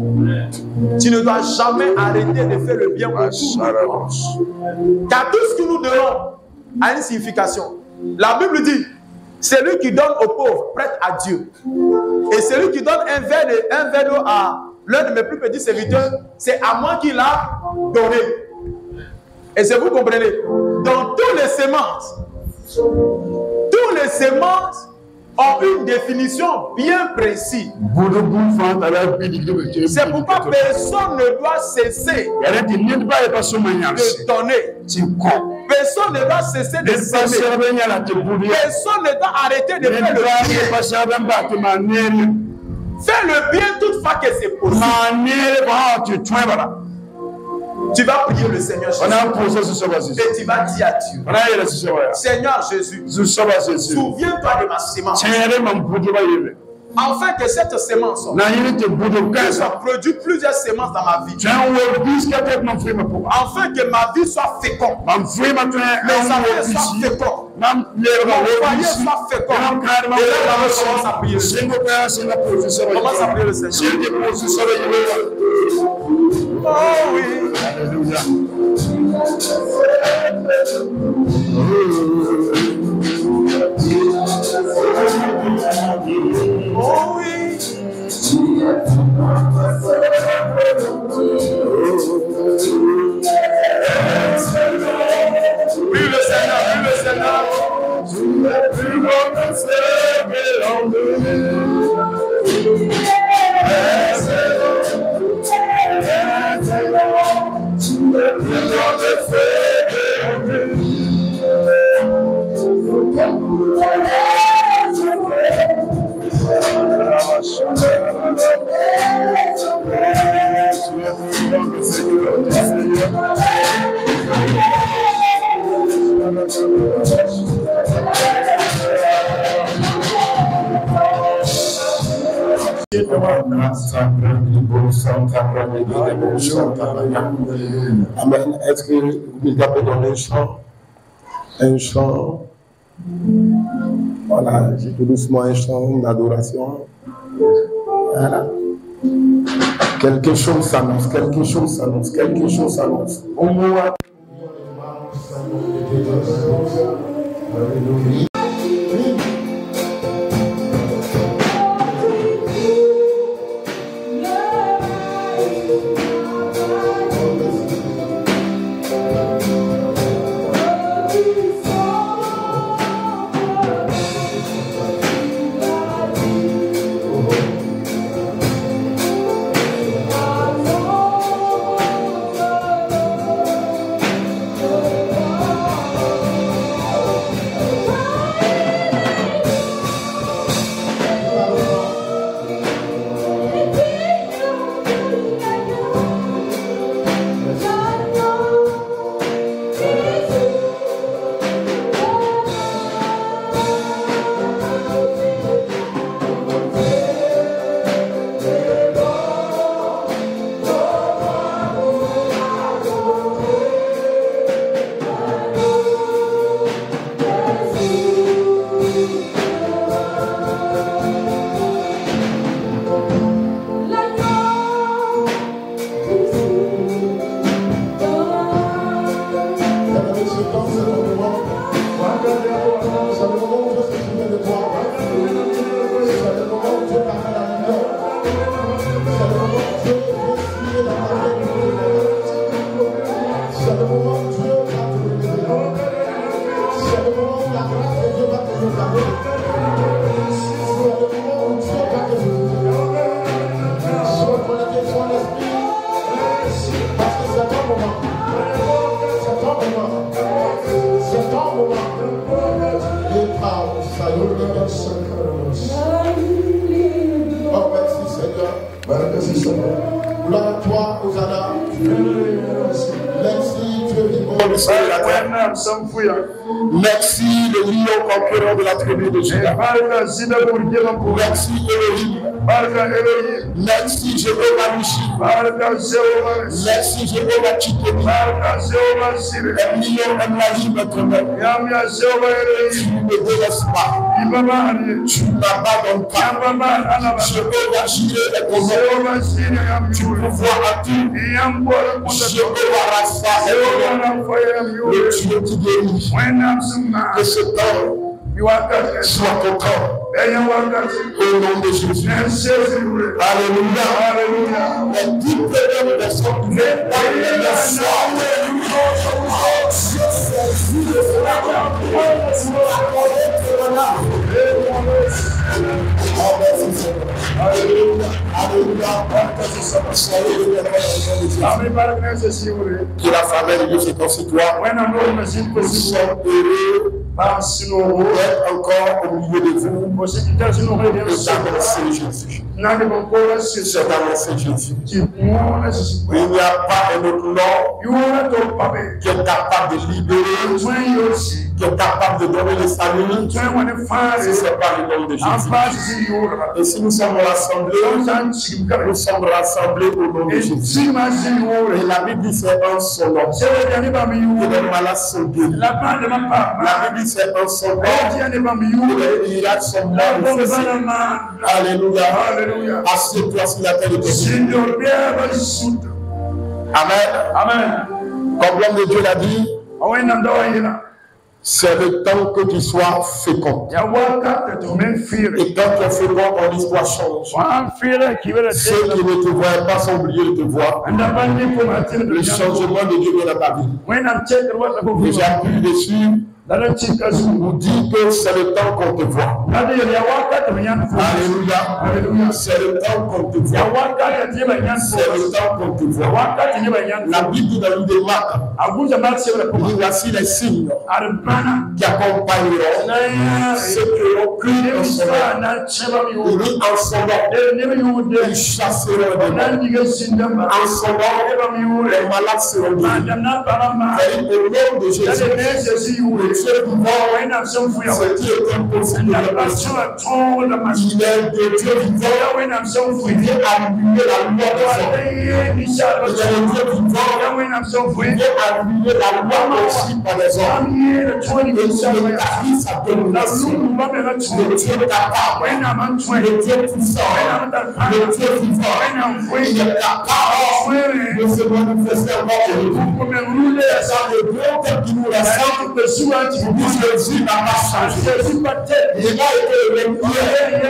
Tu ne dois jamais arrêter de faire le bien autour de toi. Car tout ce que nous donnons a une signification. La Bible dit, celui qui donne aux pauvres prête à Dieu. Et celui qui donne un verre d'eau à l'un de mes plus petits serviteurs, c'est à moi qu'il a donné. Et c'est vous comprenez. Dans tous les semences ont une définition bien précise. C'est pourquoi personne ne doit cesser de donner. Personne ne doit cesser de s'aimer. Personne ne doit arrêter de faire le bien. Fais le bien toutefois que c'est possible. Tu vas prier le Seigneur Jésus. Et tu vas dire à Dieu, Seigneur Jésus, souviens-toi de ma sémence. Afin que cette sémence produise plusieurs sémences dans ma vie. Afin que ma vie soit féconde. Mes affaires soient fécondes. Mon foyer soit fécond. Et là, on commence à prier. On commence à prier le Seigneur. Oh oui. Alléluia. Oh oui. Oui, le Seigneur, oui, le Seigneur. Tu es plus grand que ce que l'on dit. Amen. Est-ce que vous avez donné un chant? Un chant. Voilà, j'ai tout doucement un chant d'adoration. Voilà. Quelque chose s'annonce, quelque chose s'annonce, quelque chose s'annonce. Merci le lion conquérant de la tribu de Juda. Merci Elohim. Merci Jéhovah Nishi. Merci Jéhovah Chitoni. Le lion Elohim notre maître. Tu ne me délaisses pas. Tu m'abats donc pas. Jéhovah Jireh est ton nom. Tu pouvoir à tout. Jéhovah Rapha est ton nom. Le Dieu qui guérit. Que ce temps soit ton temps. Au nom de Jésus. Alléluia. Les 10 premières personnes qui viennent parler de foi. Que la faveur de Dieu se constitue. Nous sommes heureux d'être encore au milieu de vous. C'est d'annoncer Jésus. C'est d'annoncer Jésus. Il n'y a pas un autre nom qui est capable de libérer, qui est capable de donner le salut. Si ce n'est pas le nom de Jésus. Et si nous sommes rassemblés au nom de Jésus. Et la Bible dit c'est un seul nom. Et les malades sont guéris. La Bible dit c'est un seul nom. Et les miracles sont manifestés. Alléluia. Assieds-toi sur la terre de Dieu. Amen. Comme l'homme de Dieu l'a dit, c'est le temps que tu sois fécond. Et quand tu es fécond, ton histoire change. Ceux qui ne te voient pas sont obligés de te voir. Le changement de Dieu dans ta vie. Et j'ai appuyé dessus. Nous dit que c'est le temps qu'on te voit. Alléluia. C'est le temps qu'on te voit. C'est le temps qu'on te voit. La Bible dit dans le livre de Marc, voici les signes qui accompagneront ceux qui ont cru en son nom. Ils en son nom, ils chasseront des démons. En son nom, les malades seront guéris. Au nom de Jésus, Dieu vivant, ce qui est impossible de nation. Il est de Dieu vivant, il vient annuler la loi de Dieu. Il est de Dieu vivant, il vient annuler la loi aussi par les hommes. Et il établit sa domination. Le Dieu capable, le Dieu puissant, le Dieu vivant, il est capable de se manifester en mort. Dans le monde qui nous ressemble, Jésus n'a pas changé. Il a été le même hier, il est le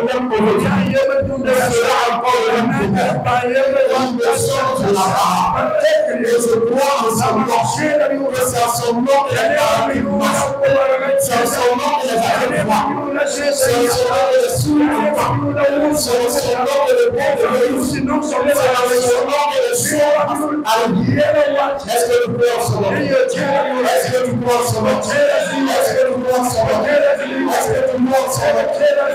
même aujourd'hui, il sera encore le même demain. Il ne change pas. Et je crois en son nom. C'est à son nom qu'il est arrivé. C'est à son nom qu'il est arrivé. C'est à son nom qu'il est souverain. C'est à son nom qu'il est bon de réussir. C'est à son nom qu'il est sûr. Est-ce que nous pouvons se voir? Est-ce que nous pouvons se voir? Est-ce que nous pouvons se voir? Est-ce que nous pouvons se voir?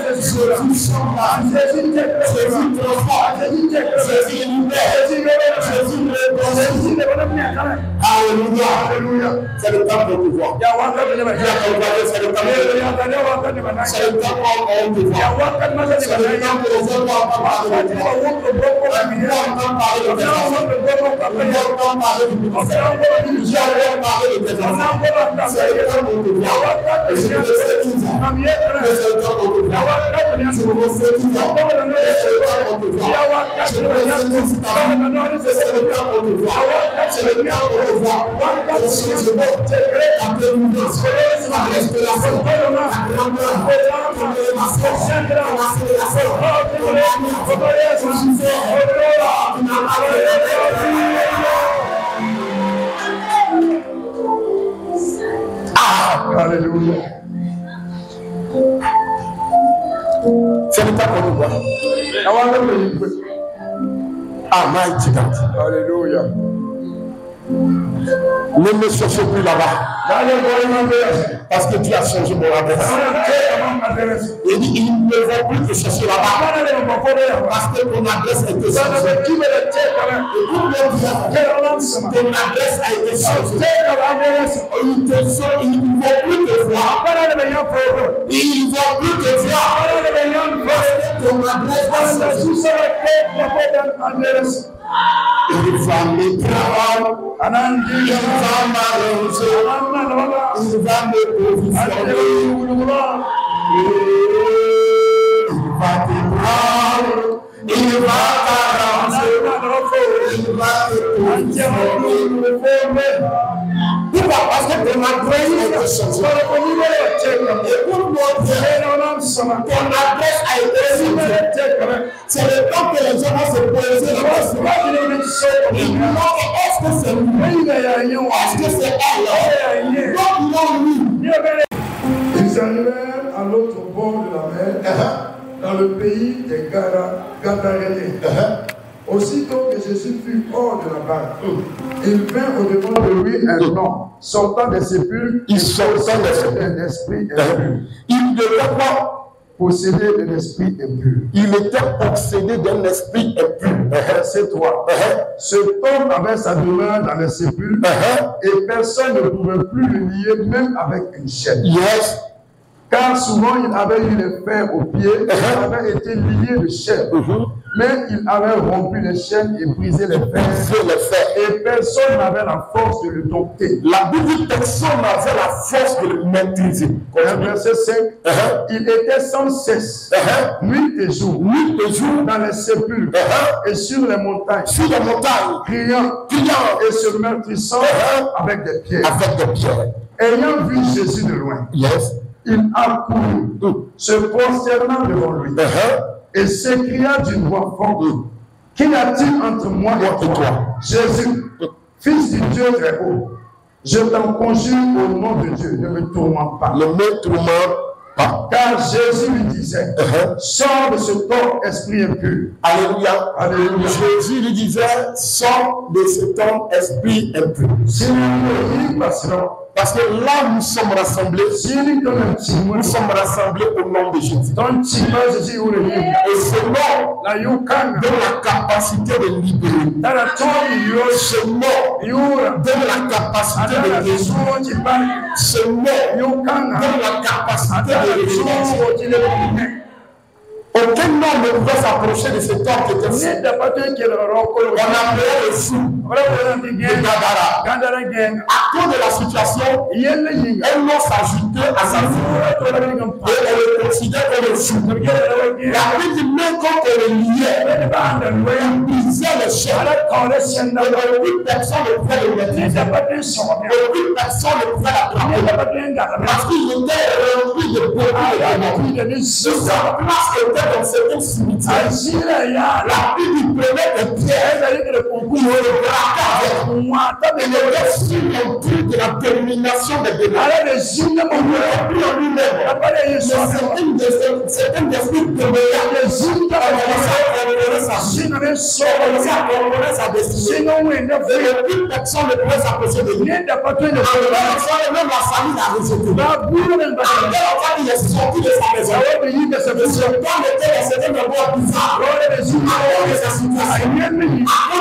Jésus chante, Jésus transforme, Jésus libère, Jésus répond. Alléluia. C'est le temps pour te voir. C'est le temps pour te voir. C'est le temps pour te voir. C'est le temps pour les hommes à parler de toi. On entend parler de toi. Alléluia. C'est le temps qu'on nous voit. Mighty God. Alléluia. Ne me cherchez plus là-bas. Parce que tu as changé mon adresse. Il dit, ils ne vont plus te chercher là-bas. Parce que ton adresse a été changée. Ton adresse a été changée. Ils ne vont plus te voir. Ils ne vont plus te voir. Parce que ton adresse a changé. Il va m'éprendre, il va m'arranger, il va me positionner, il va t'éprendre, il va t'arranger, il va te positionner. Pourquoi? Parce que ton adresse a été changée. Ton adresse a été changée. C'est le temps que les gens vont se poser la question. Ils demandent est-ce que c'est lui? Est-ce que c'est elle? Donc non, lui. Ils arrivèrent à l'autre bord de la mer, dans le pays des Gadaréens. Aussitôt que Jésus fut hors de la barque, il vint au-devant de lui un homme, sortant des sépulcres, Il sortait d'un esprit impur. Il devait quoi? Possédé d'un esprit impur. Il était possédé d'un esprit impur. Verset 3. Cet homme avait sa demeure dans les sépulcres et personne ne pouvait plus le lier, même avec une chaîne. Yes. Car souvent il avait eu les fers aux pieds, il avait été lié de chaînes. Mais il avait rompu les chaînes et brisé les fers. Et personne n'avait la force de le dompter. La Bible dit personne n'avait la force de le maîtriser. Verset 5. Il était sans cesse, nuit et jour, dans les sépulcres et sur les montagnes, criant et se meurtrissant avec des pierres. Ayant vu Jésus de loin, il accourut, se prosternant devant lui, et s'écria d'une voix forte, qu'y a-t-il entre moi et toi, Jésus, fils du Dieu très haut? Je t'en conjure au nom de Dieu, ne me tourmente pas. Ne me tourmente pas. Car Jésus lui disait, sors de ce corps esprit impur. Alléluia. Alléluia. Jésus lui disait, sors de cet homme esprit impur. Si nous le passerons, Parce que là, nous sommes rassemblés. Nous sommes rassemblés au nom de Jésus. Et ce nom donne la capacité de libérer. Ce nom donne la capacité de guérir. Ce nom donne la capacité de révéler. Aucun homme ne pouvait s'approcher de cet homme qui était fou. On appelait le fou de Gadara. À cause de la situation, un nom s'ajoutait à sa fou. Et on le considère comme le fou. La Bible dit même quand on le liait, il brisait les chaînes. Aucune personne ne pouvait le mettre. Aucune personne ne pouvait l'attraper. Parce qu'il était rempli de beauté et de sa place était dans certains cimetières. La Bible prenait des pierres pour le braquage. Il était surmonté de la termination des démons. Il n'était plus en lui-même. C'est un esprit de mémoire. Sa destinée. Aucune personne ne pouvait s'approcher de lui. Même la famille l'a rejeté. Il est sorti de sa maison. Était dans certains endroits bizarres.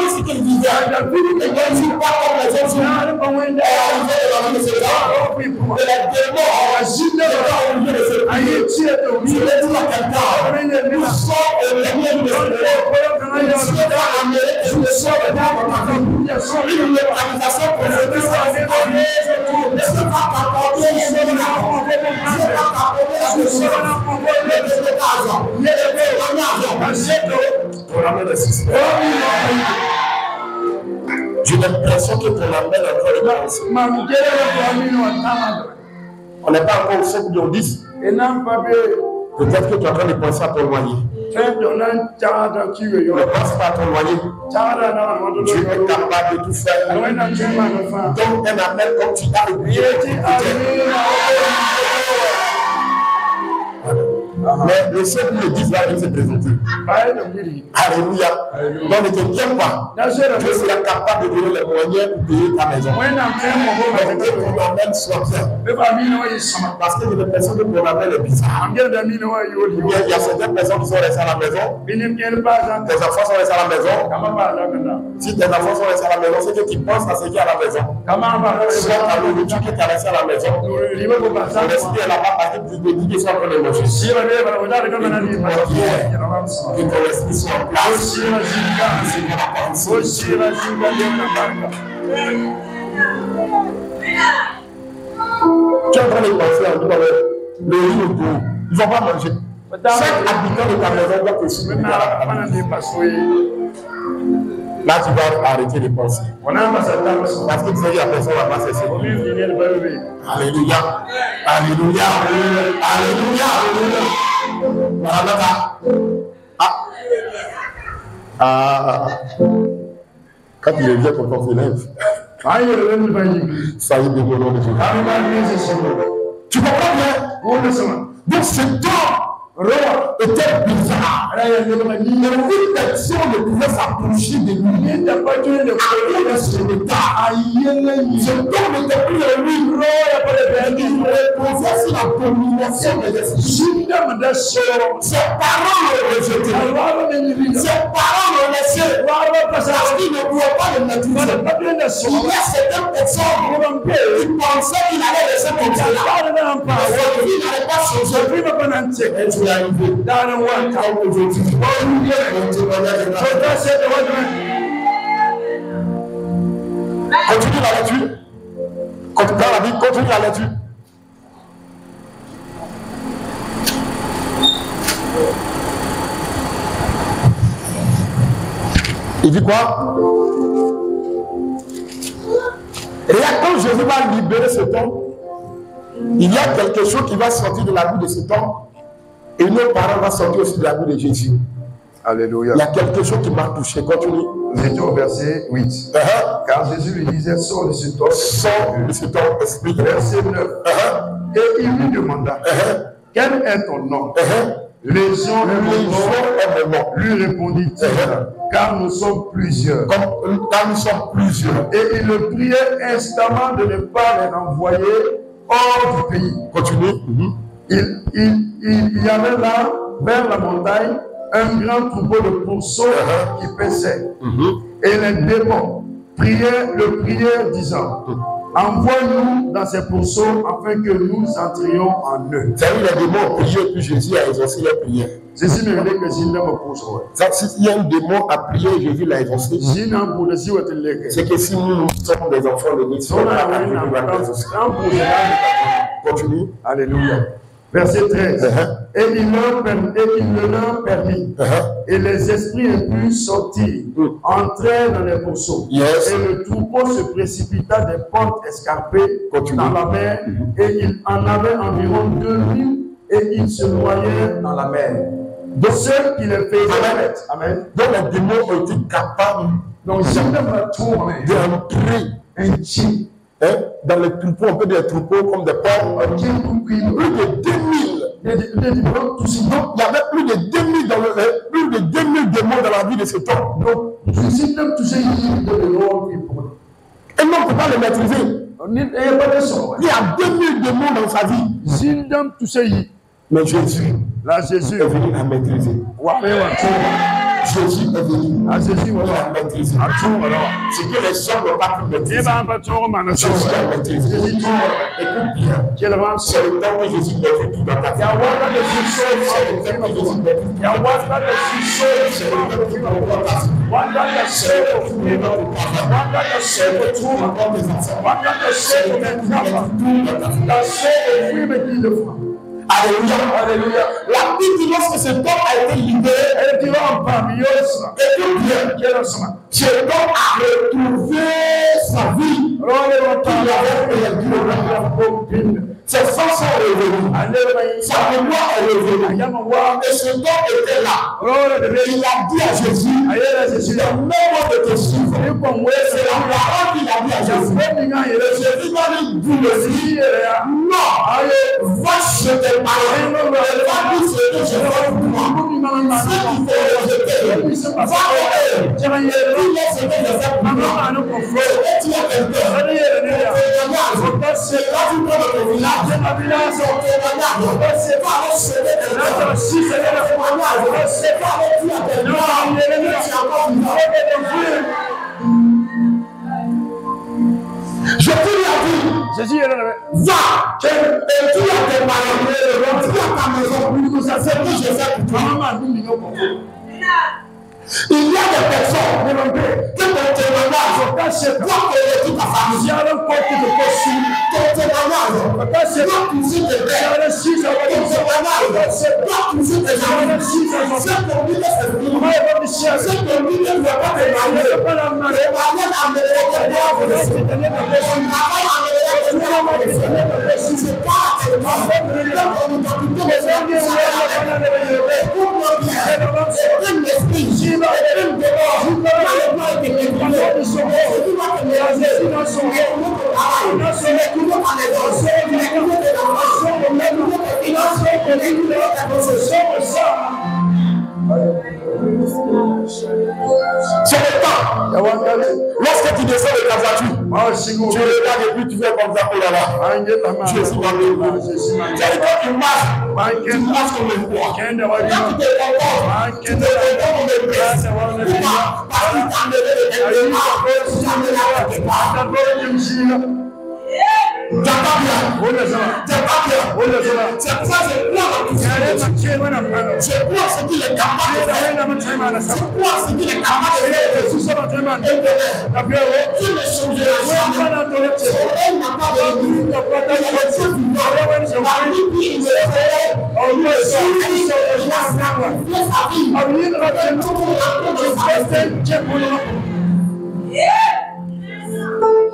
Ce qu'il disait, il ne dit pas comme les autres. Et les démons au lieu de se prier. Je l'ai dit à quelqu'un, nous sommes au dernier de ce Dieu va amener une localisation prophétique. Ne se pas t'accorder j'ai l'impression que ton appel est encore le on n'est pas encore au siècle de 10. Peut-être que tu es en train de penser à ton loyer. Ne pense pas à ton loyer. Tu es capable de tout faire. Donc un appel comme tu as oublié. Mais le seul qui le dit là, il s'est présenté. Alléluia. Donc ne t'inquiète pas. Dieu sera capable de donner les moyens pour payer ta maison. Mais que ton appel soit bien. Parce que les personnes de ton appel est bizarre. Il y a certaines personnes qui sont restées à la maison. Tes enfants sont restés à la maison. Si tes enfants sont restés à la maison, c'est que tu penses à ce qui est à la maison. Soit ta nourriture qui est restée à la maison. L'esprit est là-bas parce que tu te dis qu'ils sont en train de manger. Que ton esprit soit en place. Tu es en train de penser à tout à l'heure. Le riz au goût. Ils ne vont pas manger. Chaque habitant de ta maison doit te suivre. Là, tu vas arrêter de penser. Parce que tu sais que la personne va pas cesser. Alléluia. Alléluia. Alléluia. Quand il revient, ton corps s'élève. Ça y est, au nom de Jésus. Tu comprends bien? Donc, ce temps était bizarre. Une personne ne pouvait s'approcher de lui. À cause de son état. Ce temps n'était plus en lui. Il reposait sur la domination des esprits. Ses parents l'ont rejeté. Ses parents l'ont laissé. Parce qu'ils ne pouvaient pas le maîtriser. Il y a certaines personnes qui pensaient qu'il allait laisser comme ça. Il n'allait pas changer. Dans le monde aujourd'hui. Continue la lecture. Continue la lecture. Il dit quoi? Et là, quand Jésus va libérer cet homme, il y a quelque chose qui va sortir de la vie de cet homme. Et nos parents vont sortir aussi de la vie de Jésus. Alléluia. Il y a quelque chose qui m'a touché. Continue. Nous étions au verset 8. Car Jésus lui disait, sors de cet homme. Sors de cet homme, explique. Verset 9. Et il lui demanda, quel est ton nom? Légion est mon nom. Lui répondit-il, car nous sommes plusieurs. Car nous sommes plusieurs. Et il le priait instamment de ne pas les renvoyer hors du pays. Continue. Il y avait là, vers la montagne, un grand troupeau de pourceaux qui paissaient. Et les démons le priaient disant, envoie-nous dans ces pourceaux afin que nous entrions en eux. C'est-à-dire les démons ont prié, puis Jésus a exaucé leur prière. C'est si me que s'il ne me pousse. Il y a un démon à prier, Jésus l'a exaucé. C'est que si nous sommes des enfants de Dieu, continue. Alléluia. Verset 13. Et il le leur permit. Et les esprits impurs sortirent, entrèrent dans les pourceaux. Et le troupeau se précipita des pentes escarpées dans la mer. Et il en avait environ 2000 et ils se noyaient dans la mer. De ceux qui les faisaient. Amen. Donc les démons ont été capables d'entrer dans les troupeaux, on peut dire des troupeaux comme des porcs, plus de 2000. Donc, il y avait plus de 2000 démons dans la vie de cet homme. Donc, et non, on ne peut pas les maîtriser. Il y a 2000 démons dans sa vie. Mais Jésus est venu à maîtriser. Jésus est venu à maîtriser. C'est que les hommes n'ont pas pu maîtriser. Jésus a maîtrisé. Écoute bien. C'est le temps que Jésus maîtrise tout dans ta vie. C'est le temps que Jésus maîtrise tout dans ta vie. C'est le temps que Jésus maîtrise tout dans ta vie. Alléluia. Alléluia. La Bible dit lorsque cet homme a été libéré, cet homme a retrouvé sa vie. Ses forces sont revenues. Sa mémoire est revenue. Et cet homme était là. Il a dit à Jésus, le même de te suivre. C'est la parole qu'il a dit à Jésus. Jésus m'a dit, vous le dites, non, va chez tes parents. Va dire ce que je fais pour moi. Ce qu'il faut rejeter, va eux. Il est ce que je fais pour moi. Et tu as quelqu'un. C'est là du monde de ton village. C'est pas je te l'ai dit, va, et tu as tes parents, tu as ta maison, c'est ce que je fais pour toi. Il y a des personnes que ton témoignage doit aider toute ta famille. Ton témoignage doit pousser tes pères. Ton témoignage doit pousser tes amis. C'est pour lui que c'est fini. C'est pour lui que ne va pas témoigner. Témoigner à mes témoignages. C'est pas témoigner. C'est un esprit. C'est le temps. Lorsque tu descends de ta voiture, tu regardes et puis tu fais comme ça, oh là là, Jésus dans le monde. C'est quand tu marches comme le roi. Quand tu te comportes, tu te comportes comme le prince. Pourquoi? Parce qu'il t'a levé de tes t'as pas bien. T'as pas bien. C'est pour ça que je crois dans tout ça. Je crois ce qu'il est capable de faire. Je crois ce qu'il est capable de faire. Et tu ne changeras jamais. Elle n'a pas besoin.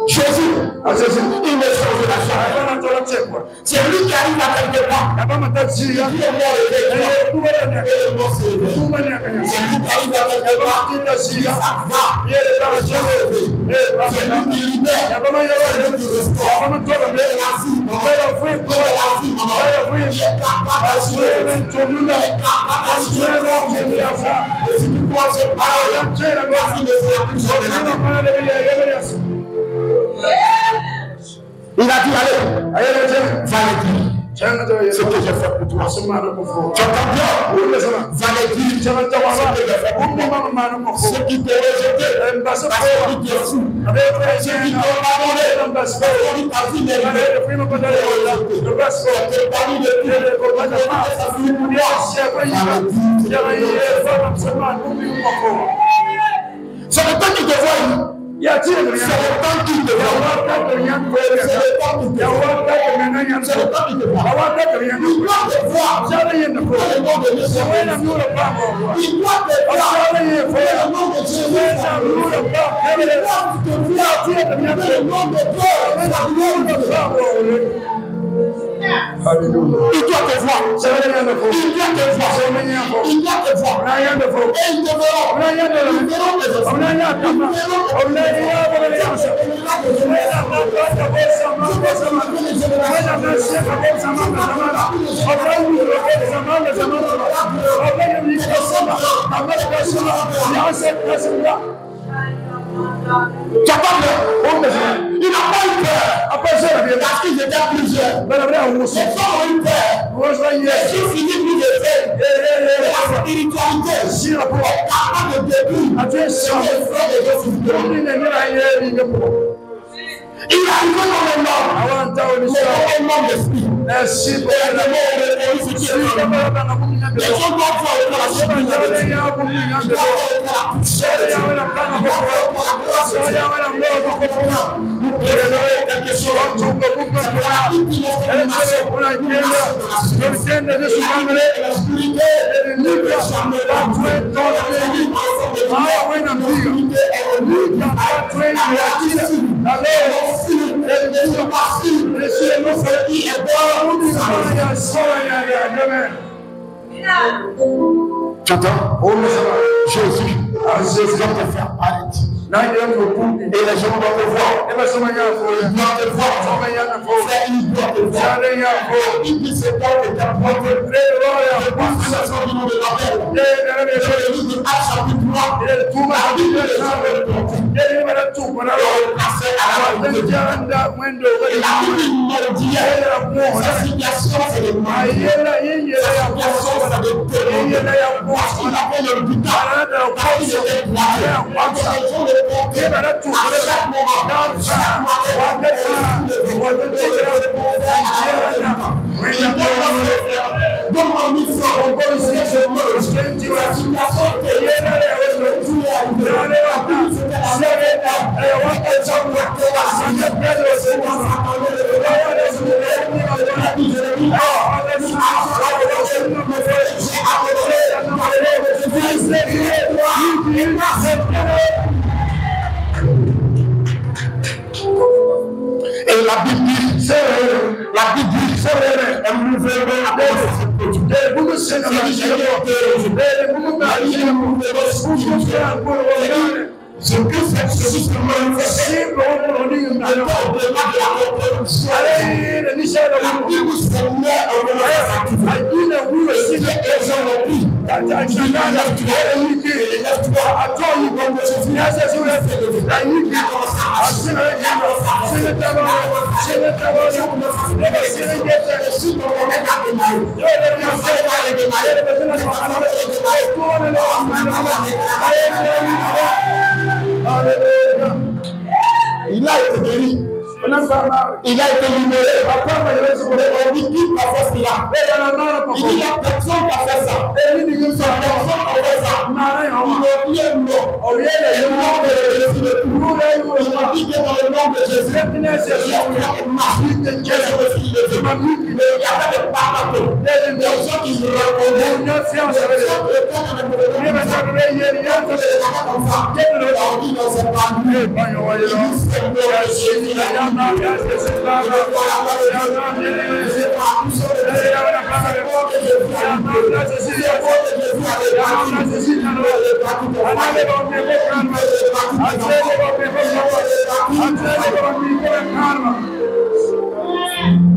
Jésus, il me change la charge. C'est lui qui arrive à quelque part. Il dit le mort est réglé. Et le mort s'est levé. C'est lui qui arrive à quelque part. Il dit ça va. C'est lui qui libère. C'est lui qui restaure. La vie. Il est capable d'assurer. Il est capable d'assurer. troisième parole. Voici le Seigneur. Il a dit, allez, va le dire. Ce que j'ai fait pour toi. Tu entends bien? Va le dire. Ce que j'ai fait pour toi. Ceux qui t'ont rejeté, parce que tu es fou. Ceux qui t'ont abandonné, parce que ta vie n'est pas parmi les pieds, ça finit pour moi. C'est le temps qu'il te voit. C'est le temps qu'il te voit. C'est le temps qu'il te voit. C'est le temps qu'il te voit. Il doit te voir. Dans le nom de Jésus. Il doit te voir. Dans le nom de Jésus. Il doit te voir. Alléluia. Il doit te voir. Il doit te voir. Il doit te voir. Et ils te verront. Ils verront les enfants. Il n'a pas eu peur. Parce qu'ils étaient plusieurs. Les femmes ont eu peur. Jésus finit plus de faire. La spiritualité est capable de détruire les frères et les sœurs. Il est arrivé dans le monde. Le monde d'esprit. Merci pour le monde d'esprit. Les gens doivent voir la spiritualité. Tu entends? Jésus va te faire paraître. Et les gens doivent te voir. Ils doivent te voir. Il doit te voir. Il dit c'est toi qui t'as porté. Je pense que c'est son nom de l'appel. Je le lis de Actes chapitre 3. La Bible est sur le porte. Et la Bible me dit sa situation c'est le mal. Sa situation c'est le terreur. Parce qu'il avait le butin. Quand il était placé. Et la Bible dit, c'est un mouvement ce que c'est ceci se manifeste au-delà de la corruption. La Bible se met en relation. C'est les gens l'ont dit. Il a été guéri. Il a été libéré. On dit qui a fait cela? Il dit la personne qui a fait ça. Personne qui a fait ça. Il a oublié le nom. Il a dit que dans le nom de Jésus, il y avait des parapluies. Des gens qui se racontaient.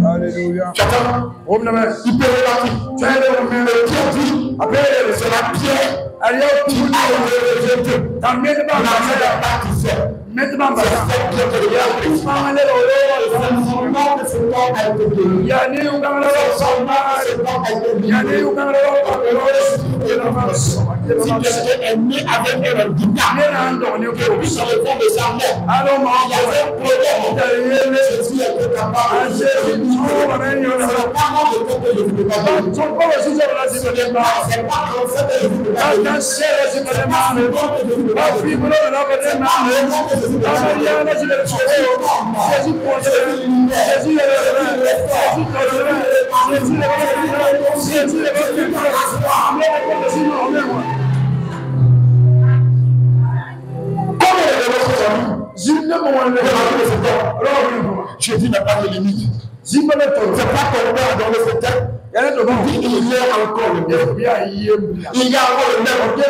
Alléluia. Il peut relater. C'est la pierre Jésus n'a pas de limite. C'est pas ton père dans le secteur. Il y a encore le même. Il y a encore le même. Le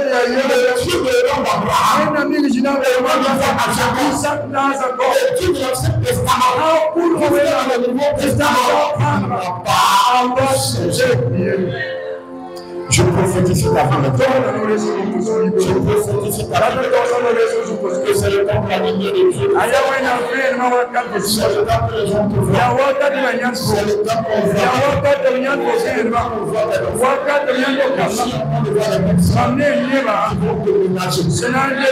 Dieu de l'homme d'Abraham. Le Dieu de l'Ancien Testament. Pour le Nouveau Testament. Je prophétise ta vie maintenant. Je prophétise ta vie. Que c'est le temps de la lumière de Dieu. C'est le temps que les gens te voient. C'est le temps qu'on voit. C'est le temps qu'on voit. Si on peut voir les personnes qui vont déménager. Si on voit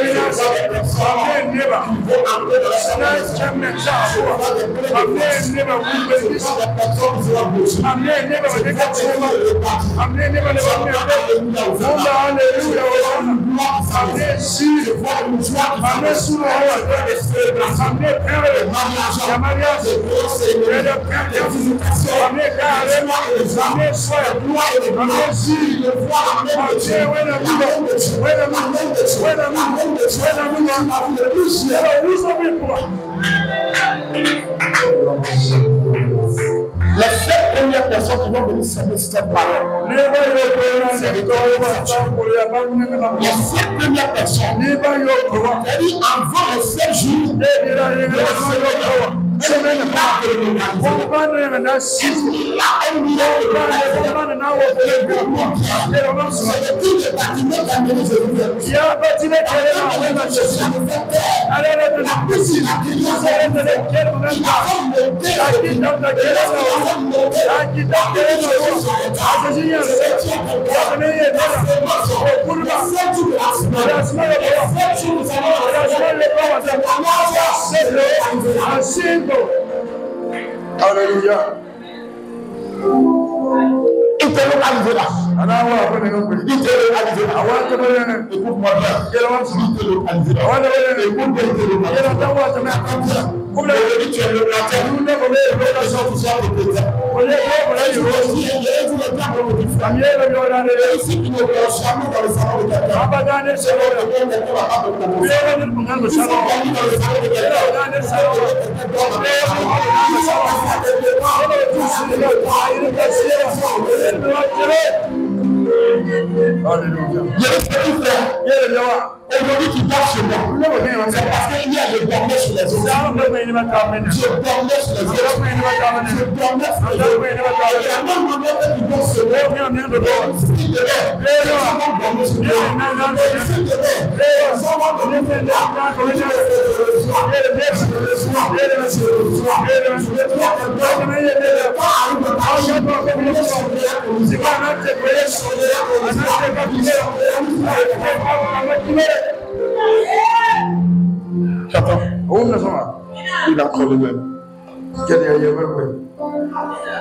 les personnes qui vont entrer dans la salle. Si on voit des personnes qui vont bouger. Les 7 premières personnes qui vont venir servir cette parole. Les 7 premières personnes. C'est-à-dire avant les 7 jours. Je ne vais pas te Alléluia. Il t'est arrivé là. Il t'est arrivé là. Écoute-moi bien. Il t'est arrivé là. Comme le dit, tu es le matin. Nous n'avons pas de gens qui sont présents. On est là, je vous dis, il y a tout le temps pour vous dire. Ici, il nous reçoit dans le salon de quelqu'un. C'est le monde qui va pas me proposer. Dans le salon de Alléluia. Aujourd'hui, tu passes chez moi. C'est parce qu'il y a des bornés sur les autres. Je dormais sur les autres. Je dormais sur les autres. Il y a même un moment qui doit se lever. Il a encore le même.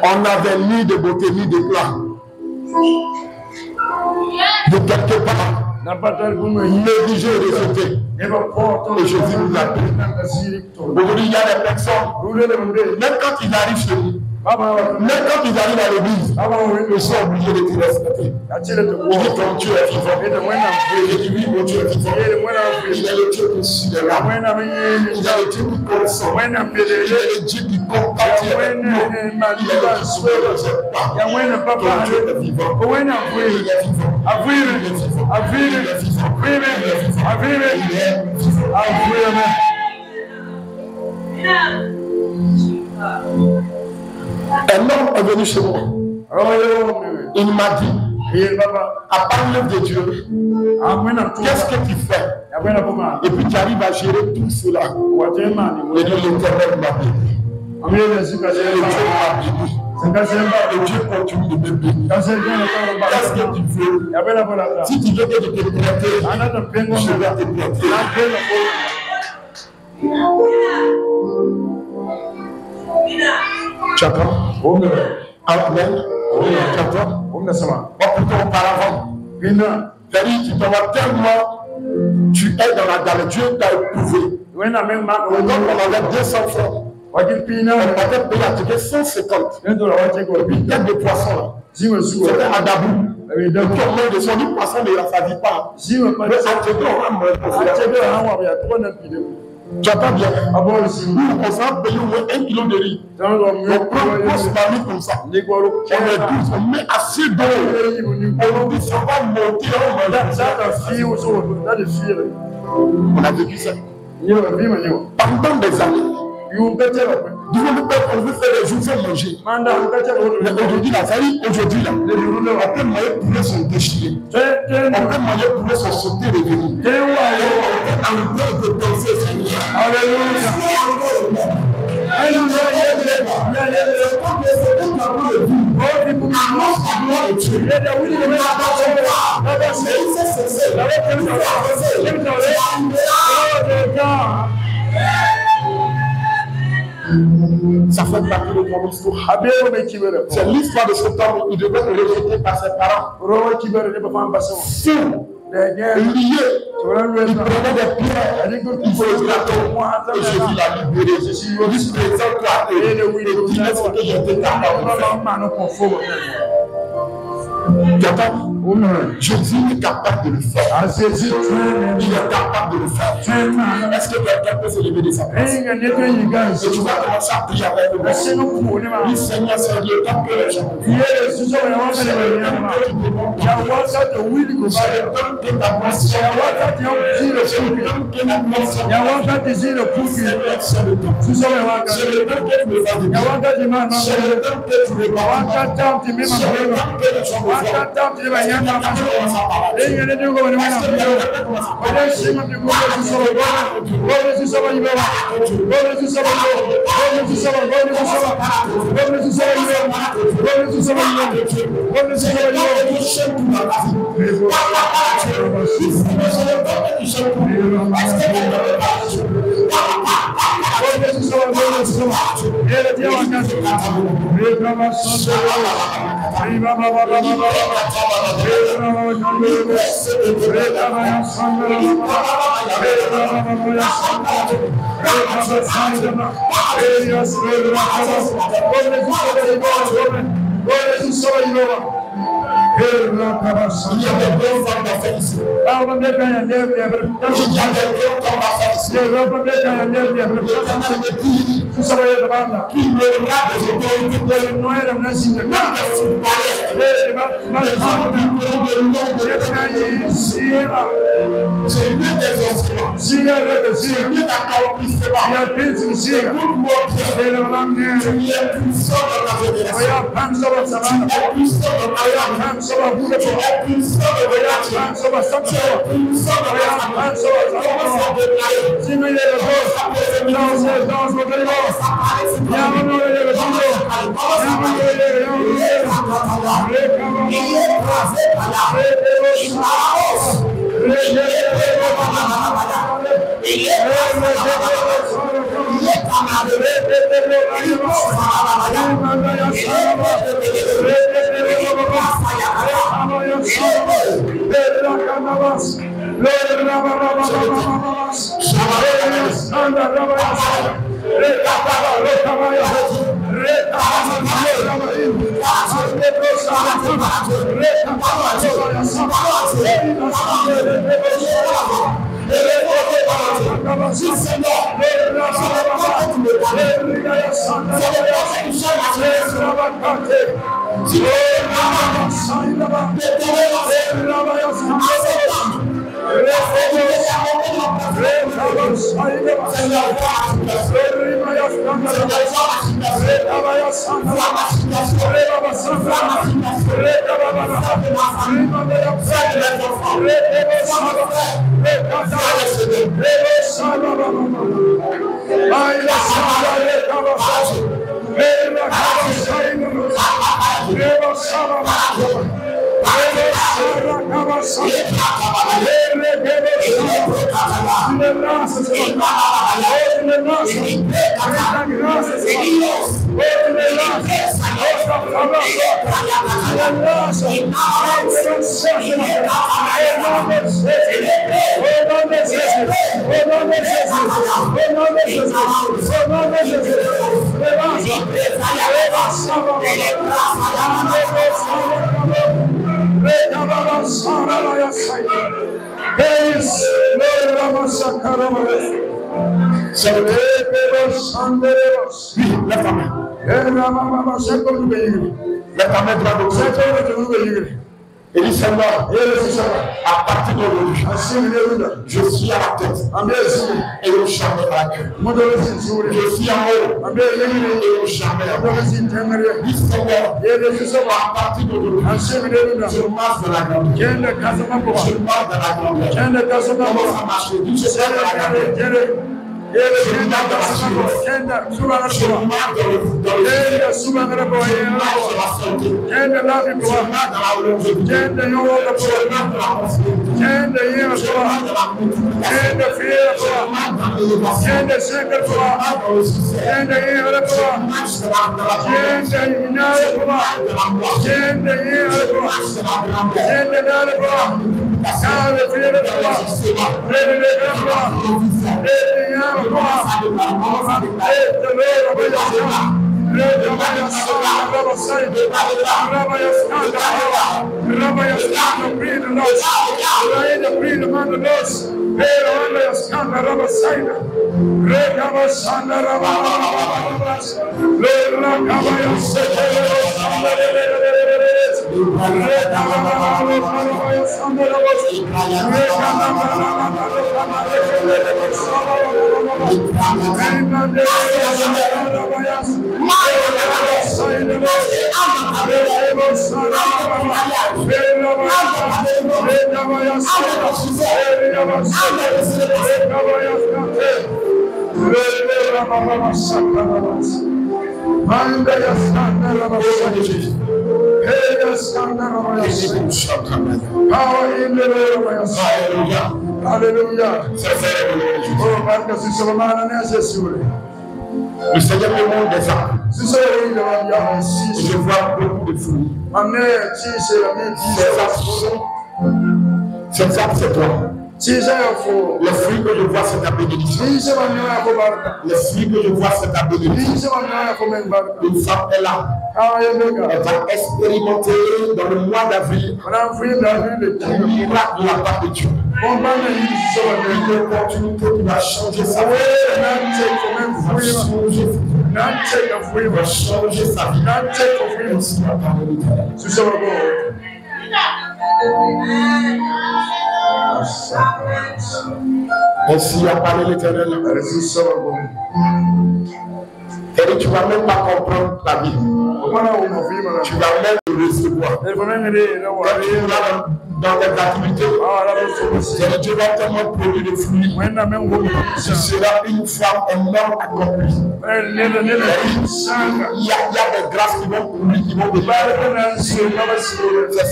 On avait ni de beauté ni de plan. De quelque part, négligé et rejeté. Et Jésus nous a pris. Aujourd'hui, il y a des personnes, même quand ils arrivent chez nous, même quand ils arrivent à l'église, ils sont obligés de te respecter. Il dit ton Dieu est vivant. Il dit oui, mon Dieu est vivant. Il est le Dieu qui suit les rames. Il est le Dieu qui console. Il est le Dieu qui compatit. Il est le Dieu qui ne rejette pas. Ton Dieu est vivant. Il est vivant. Un homme est venu chez moi. Il m'a dit, À part l'œuvre de Dieu, qu'est-ce que tu fais? Et puis tu arrives à gérer tout cela. Et l'Éternel m'a béni. Et Dieu m'a béni. Et Dieu continue de me bénir. Qu'est-ce que tu veux? Si tu veux que je te prête, je vais te prêter. Tu attends? Amen. Tu attends? Plutôt auparavant. Tu te vois tellement, tu es dans la galère. Dieu t'a éprouvé. Donc on enlève 200 francs. On va payer à ticket 150. Il y a des poissons là. C'était à Dabou. Le tournoi de son poisson ne rassavit pas. Mais à ticket, on va manger. Tu attends bien. Nous, on va payer au moins 1 kilo de riz. On prend une grosse marmite comme ça. On est 12, on met assez d'eau. On dit ça va monter, on a vécu ça. Pendant des années. On veut faire des jours sans manger. Mais aujourd'hui, là, après manger poulet sont déchirés. Après manger poulet sont sautés les venus. En train de penser, Seigneur. Alléluia. Ça fait partie de ton histoire. C'est l'histoire de cet homme. Il devait être rejeté par ses parents. Fou, lié. Il prenait des pierres. Il faisait la tombe. Et Jésus l'a libéré. Jésus lui présente-toi. Et dis ce que je t'ai capable de faire. Tu entends? Jésus est capable de le faire. Il est capable de le faire. Est-ce que quelqu'un peut se lever de sa place? Et tu vas commencer à prier avec le Seigneur. Oui, Seigneur, c'est le temps que les gens vont. Et dit Seigneur, à partir d'aujourd'hui, je suis à la tête et au jamais à la queue. Je suis en haut et au jamais. Dit Seigneur, à partir d'aujourd'hui, je marche dans la grandeur. Je marche dans la grandeur. Comment ça marche? Je suis dans la grandeur. Je marche dans la Alléluia. Le Seigneur me montre des arbres. Et je vois beaucoup de fruits. Ces arbres, c'est toi. Les fruits que je vois, c'est ta bénédiction. Les fruits que je vois, c'est ta bénédiction. Une femme est là. Elle va expérimenter dans le mois d'avril le miracle de la part de Dieu. Une opportunité qui va changer sa vie. Va changer sa vie. Ainsi a parlé l'Éternel. Et tu ne vas même pas comprendre ta vie. Tu vas même le recevoir. Dans tes activités, Dieu va tellement produire des fruits. Ce sera une femme, un homme accompli. Il y a des grâces qui vont courir, qui vont débarquer. Ce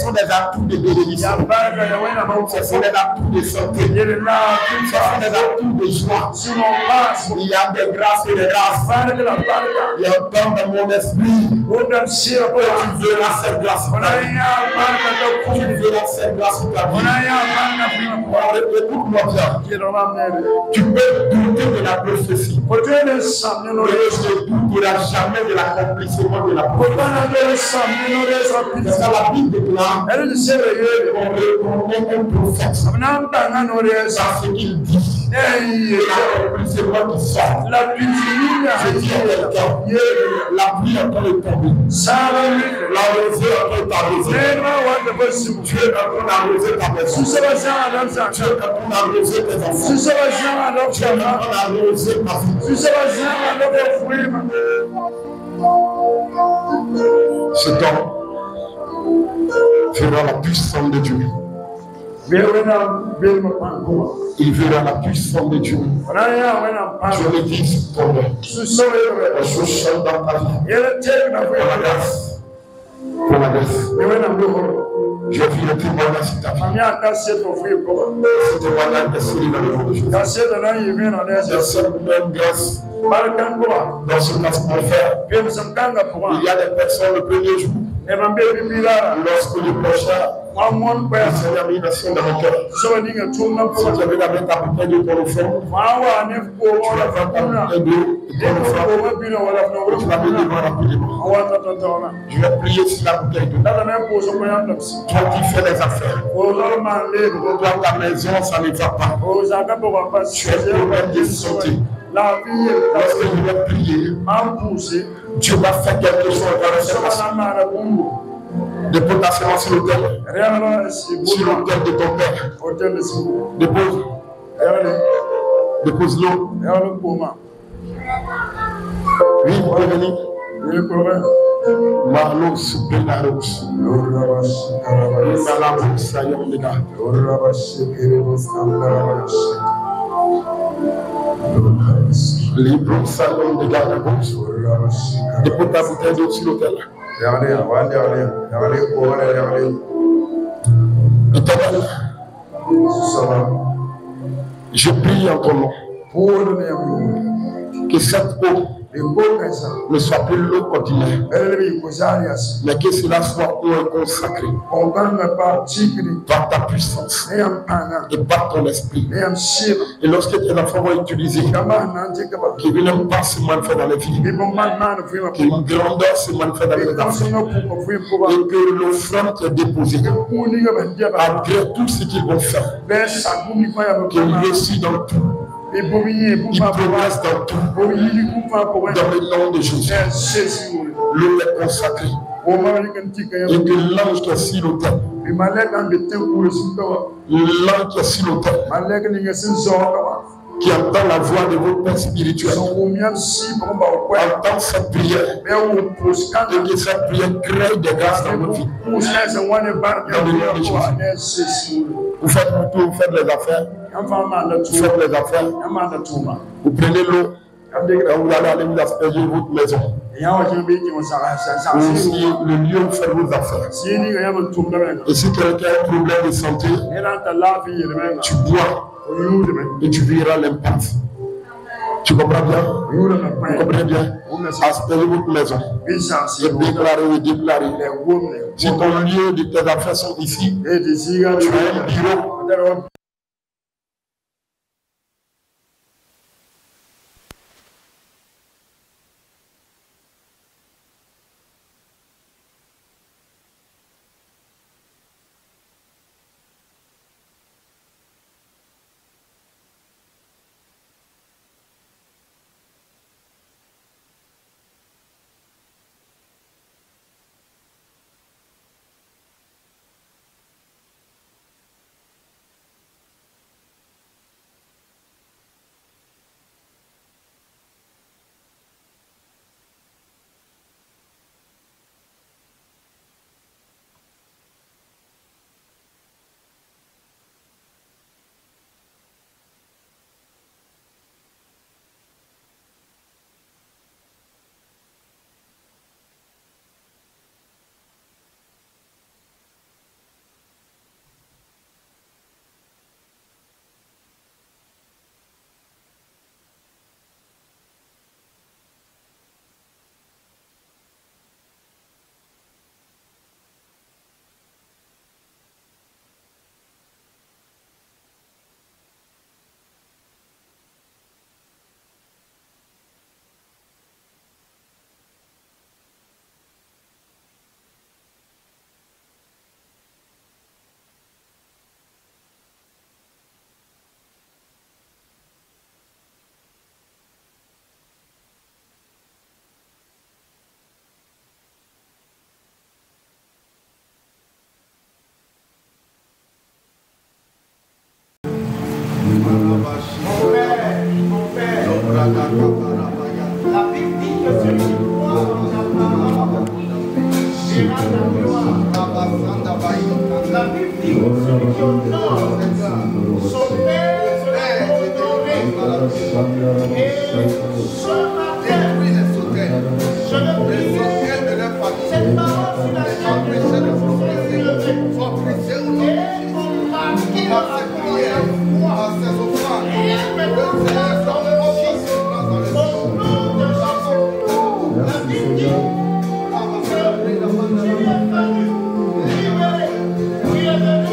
sont des atouts de bénédiction. Ce sont des atouts de santé. Ce sont des atouts de joie. Il y a des grâces et des grâces. Il y a un temps dans mon esprit. Tu verras cette grâce. Tu verras cette grâce. Écoute-moi bien. Tu peux douter de la prophétie. Mais tu ne douteras jamais de l'accomplissement de la prophétie. Parce que la Bible déclare qu'on est un prophète. C'est ce qu'il dit. L'accomplissement qui sort. Je dis à quelqu'un, la pluie est en train de tomber. La rosée est en train d'arroser. Tu es en train d'arroser ta maison. Tu es en train d'arroser tes enfants. Tu es en train d'arroser ta vie. Cet homme verra la puissance de Dieu. Il verra la puissance de Dieu. Je le dis sur ton nom. Je chante dans ta vie. Pour la grâce. Pour la grâce. Je vis le témoignage sur ta vie. Ce témoignage est solide dans le nom de Jésus. Même grâce. Dans ce qu'on fait, il y a des personnes le premier jour. Lorsque le prochain Seigneur, mis nation dans mon cœur. Si tu avais la main capitaine de ton enfant, tu vas faire capitaine de ton enfant, tu vas me devant rapidement. Je vais prier sur la bouteille de toi qui fais les affaires. Toi, ta maison, ça ne va pas. Tu as un problème de santé. Lorsque je vais prier, Dieu va faire quelque chose dans la séparation. Dépose ta séance sur l'autel. Sur l'autel de ton père. Dépose. Dépose l'eau. Oui, vous pouvez venir. Marlo Supinaros. Malamu Sayomina. Libro Salon de Garabos. Dépose ta bouteille d'eau sur l'autel. Éternel, je prie en ton nom que cette eau ne soit plus l'eau ordinaire, mais que cela soit eau consacrée par ta puissance et par ton esprit. Et lorsque tes enfants vont utiliser, qu'ils n'aiment pas ce mal fait dans les vies, qu'une grandeur se manifeste dans les enfants, et que l'offrande est déposée, après tout ce qu'ils vont faire, qu'ils réussissent dans tout. Ils progressent dans tout. Dans le nom de Jésus. L'eau est consacrée. Et que l'ange qui est sur l'autel. L'ange qui est sur l'autel. Qui entend la voix de votre Père spirituel. Entend cette prière. Et que cette prière crée des grâces dans votre vie. Dans le nom de Jésus. Vous faites tout, vous faites les affaires. Vous faites les affaires. Vous prenez l'eau. Vous allez aller vous asperger votre maison. Aussi, le lieu où vous faites vos affaires. Et si quelqu'un a un problème de santé, tu bois et tu verras l'impact. Tu comprends bien? Vous comprenez bien? Asperger votre maison. Et déclarer. Si ton lieu de tes affaires sont ici, tu as un bureau. La Bible dit que celui qui honore son père sera honoré. Et ce matin, je veux prier cette parole sur la chaîne et on marque dans la prière et maintenant dans le Fils au nom de Jésus. La Bible dit que tu es venu libérer, tu es venu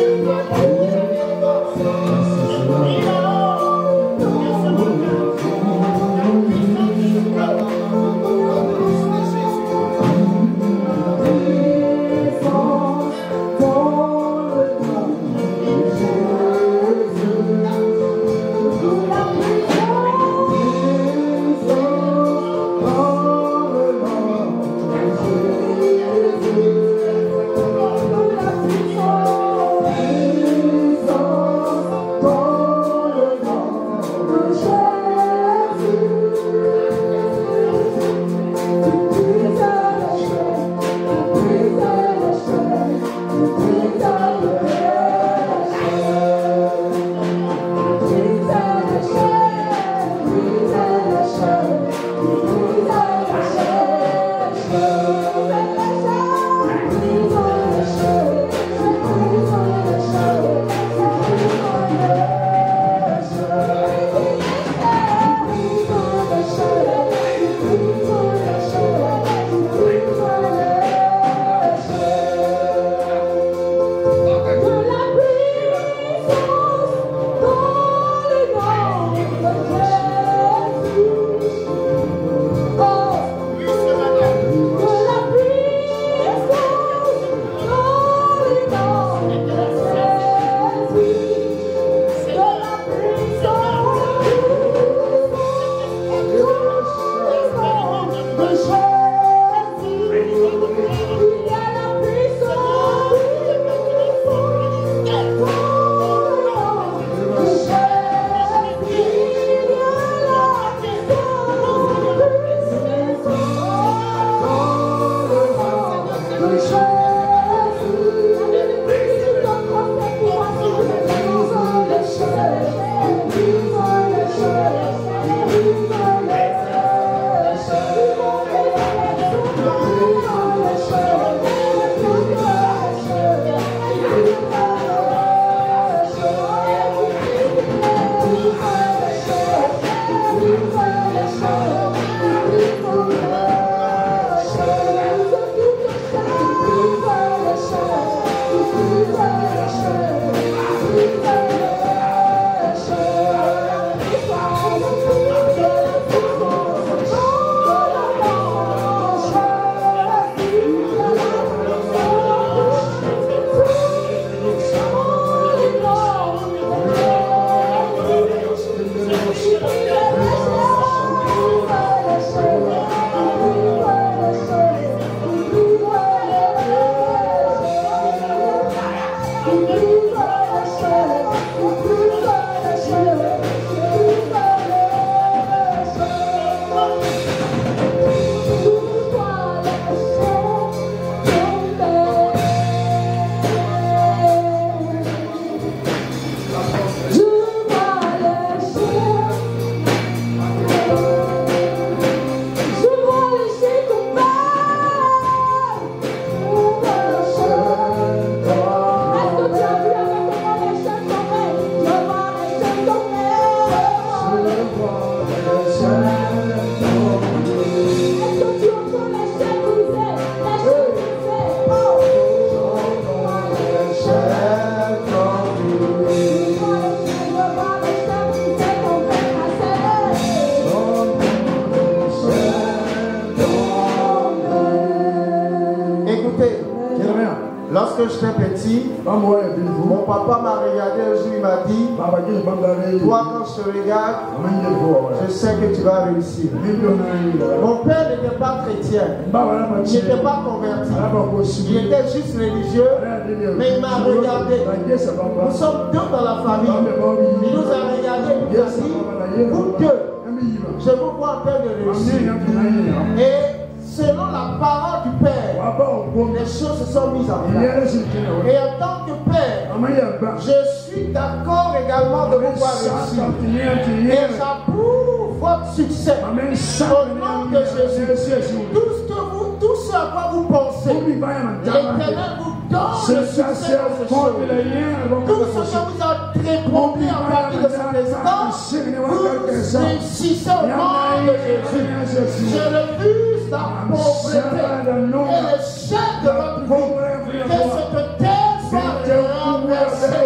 Lorsque j'étais petit, mon papa m'a regardé un jour, il m'a dit, toi quand je te regarde, je sais que tu vas réussir. Mon père n'était pas chrétien, il n'était pas converti, il était juste religieux, mais il m'a regardé. Nous sommes deux dans la famille, il nous a regardé, il nous a dit, vous deux, je vous vois en train de réussir. Et selon la parole du Père, les choses se sont mises en place. Et en tant que père, je suis d'accord également de vous voir réussir. Et j'approuve votre succès. Au nom de Jésus. Tout ce à quoi vous pensez, l'Éternel vous donne le succès dans ces choses. Tout ce que vous entreprenez à partir de cet instant, vous réussissez au nom de Jésus. Je refuse la pauvreté et l'échec de votre vie. Que cette terre soit renversée.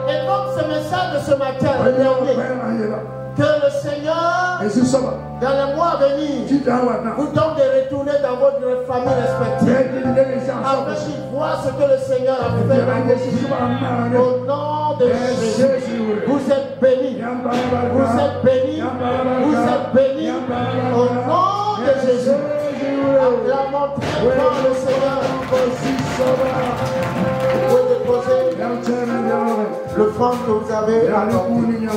Et donc ce message de ce matin, que le Seigneur, dans les mois à venir, vous donne de retourner dans votre famille respective, afin qu'ils voient ce que le Seigneur a fait dans vos vies. Au nom de Jésus, vous êtes bénis. Vous êtes bénis. Vous êtes bénis. Au nom de Jésus. Acclamons très fort le Seigneur. Vous pouvez déposer l'offrande que vous avez apportée.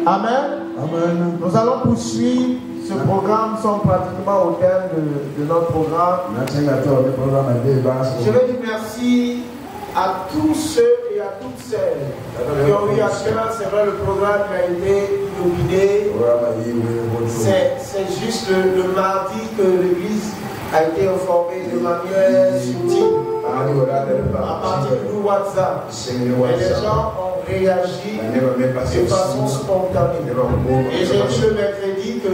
Amen. Nous allons poursuivre. Ce programme sont pratiquement au terme de notre programme. Je veux dire merci à tous ceux et à toutes celles qui ont eu à cœur. C'est vrai, le programme a été illuminé. C'est juste le mardi que l'église a été informée de manière subtile à partir du WhatsApp. Et les gens ont réagi de façon spontanée. Et j'ai dit le mercredi que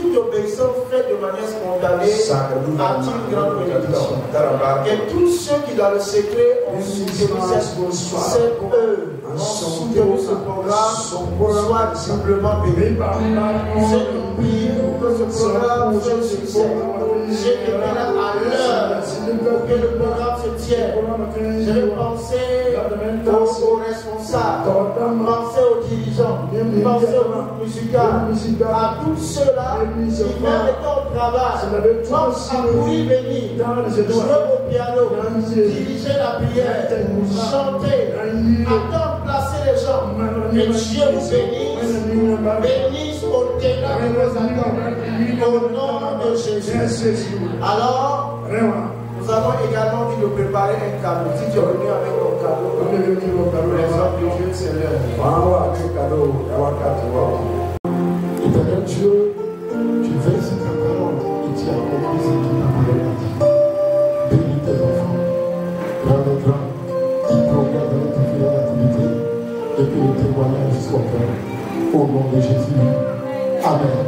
toute obéissance faite de manière spontanée attire une grande bénédiction. Et tous ceux qui dans le secret ont soutenu cette œuvre, ont soutenu ce programme, soient simplement bénis. Je prie pour que ce programme soit un succès. J'ai été là à l'heure pour que le programme se tienne. Je vais penser aux responsables, penser aux dirigeants, penser au groupe musical, à tous ceux-là qui, même étant au travail, pensent à courir venir, jouer au piano, diriger la prière, chanter, attendre, placer les gens. Et Dieu vous bénisse au-delà de vos attentes. Au nom de Jésus. Alors, nous avons également dit de préparer un cadeau. Si tu es venu avec ton cadeau, les hommes de Dieu, c'est l'heure. Éternel Dieu, tu veilles sur ta parole et tu as accompli ce que ta parole a dit. Bénis tes enfants, grand et grand, qui progressent dans notre fidèle activité et que le témoignage soit fait. Au nom de Jésus. Amen.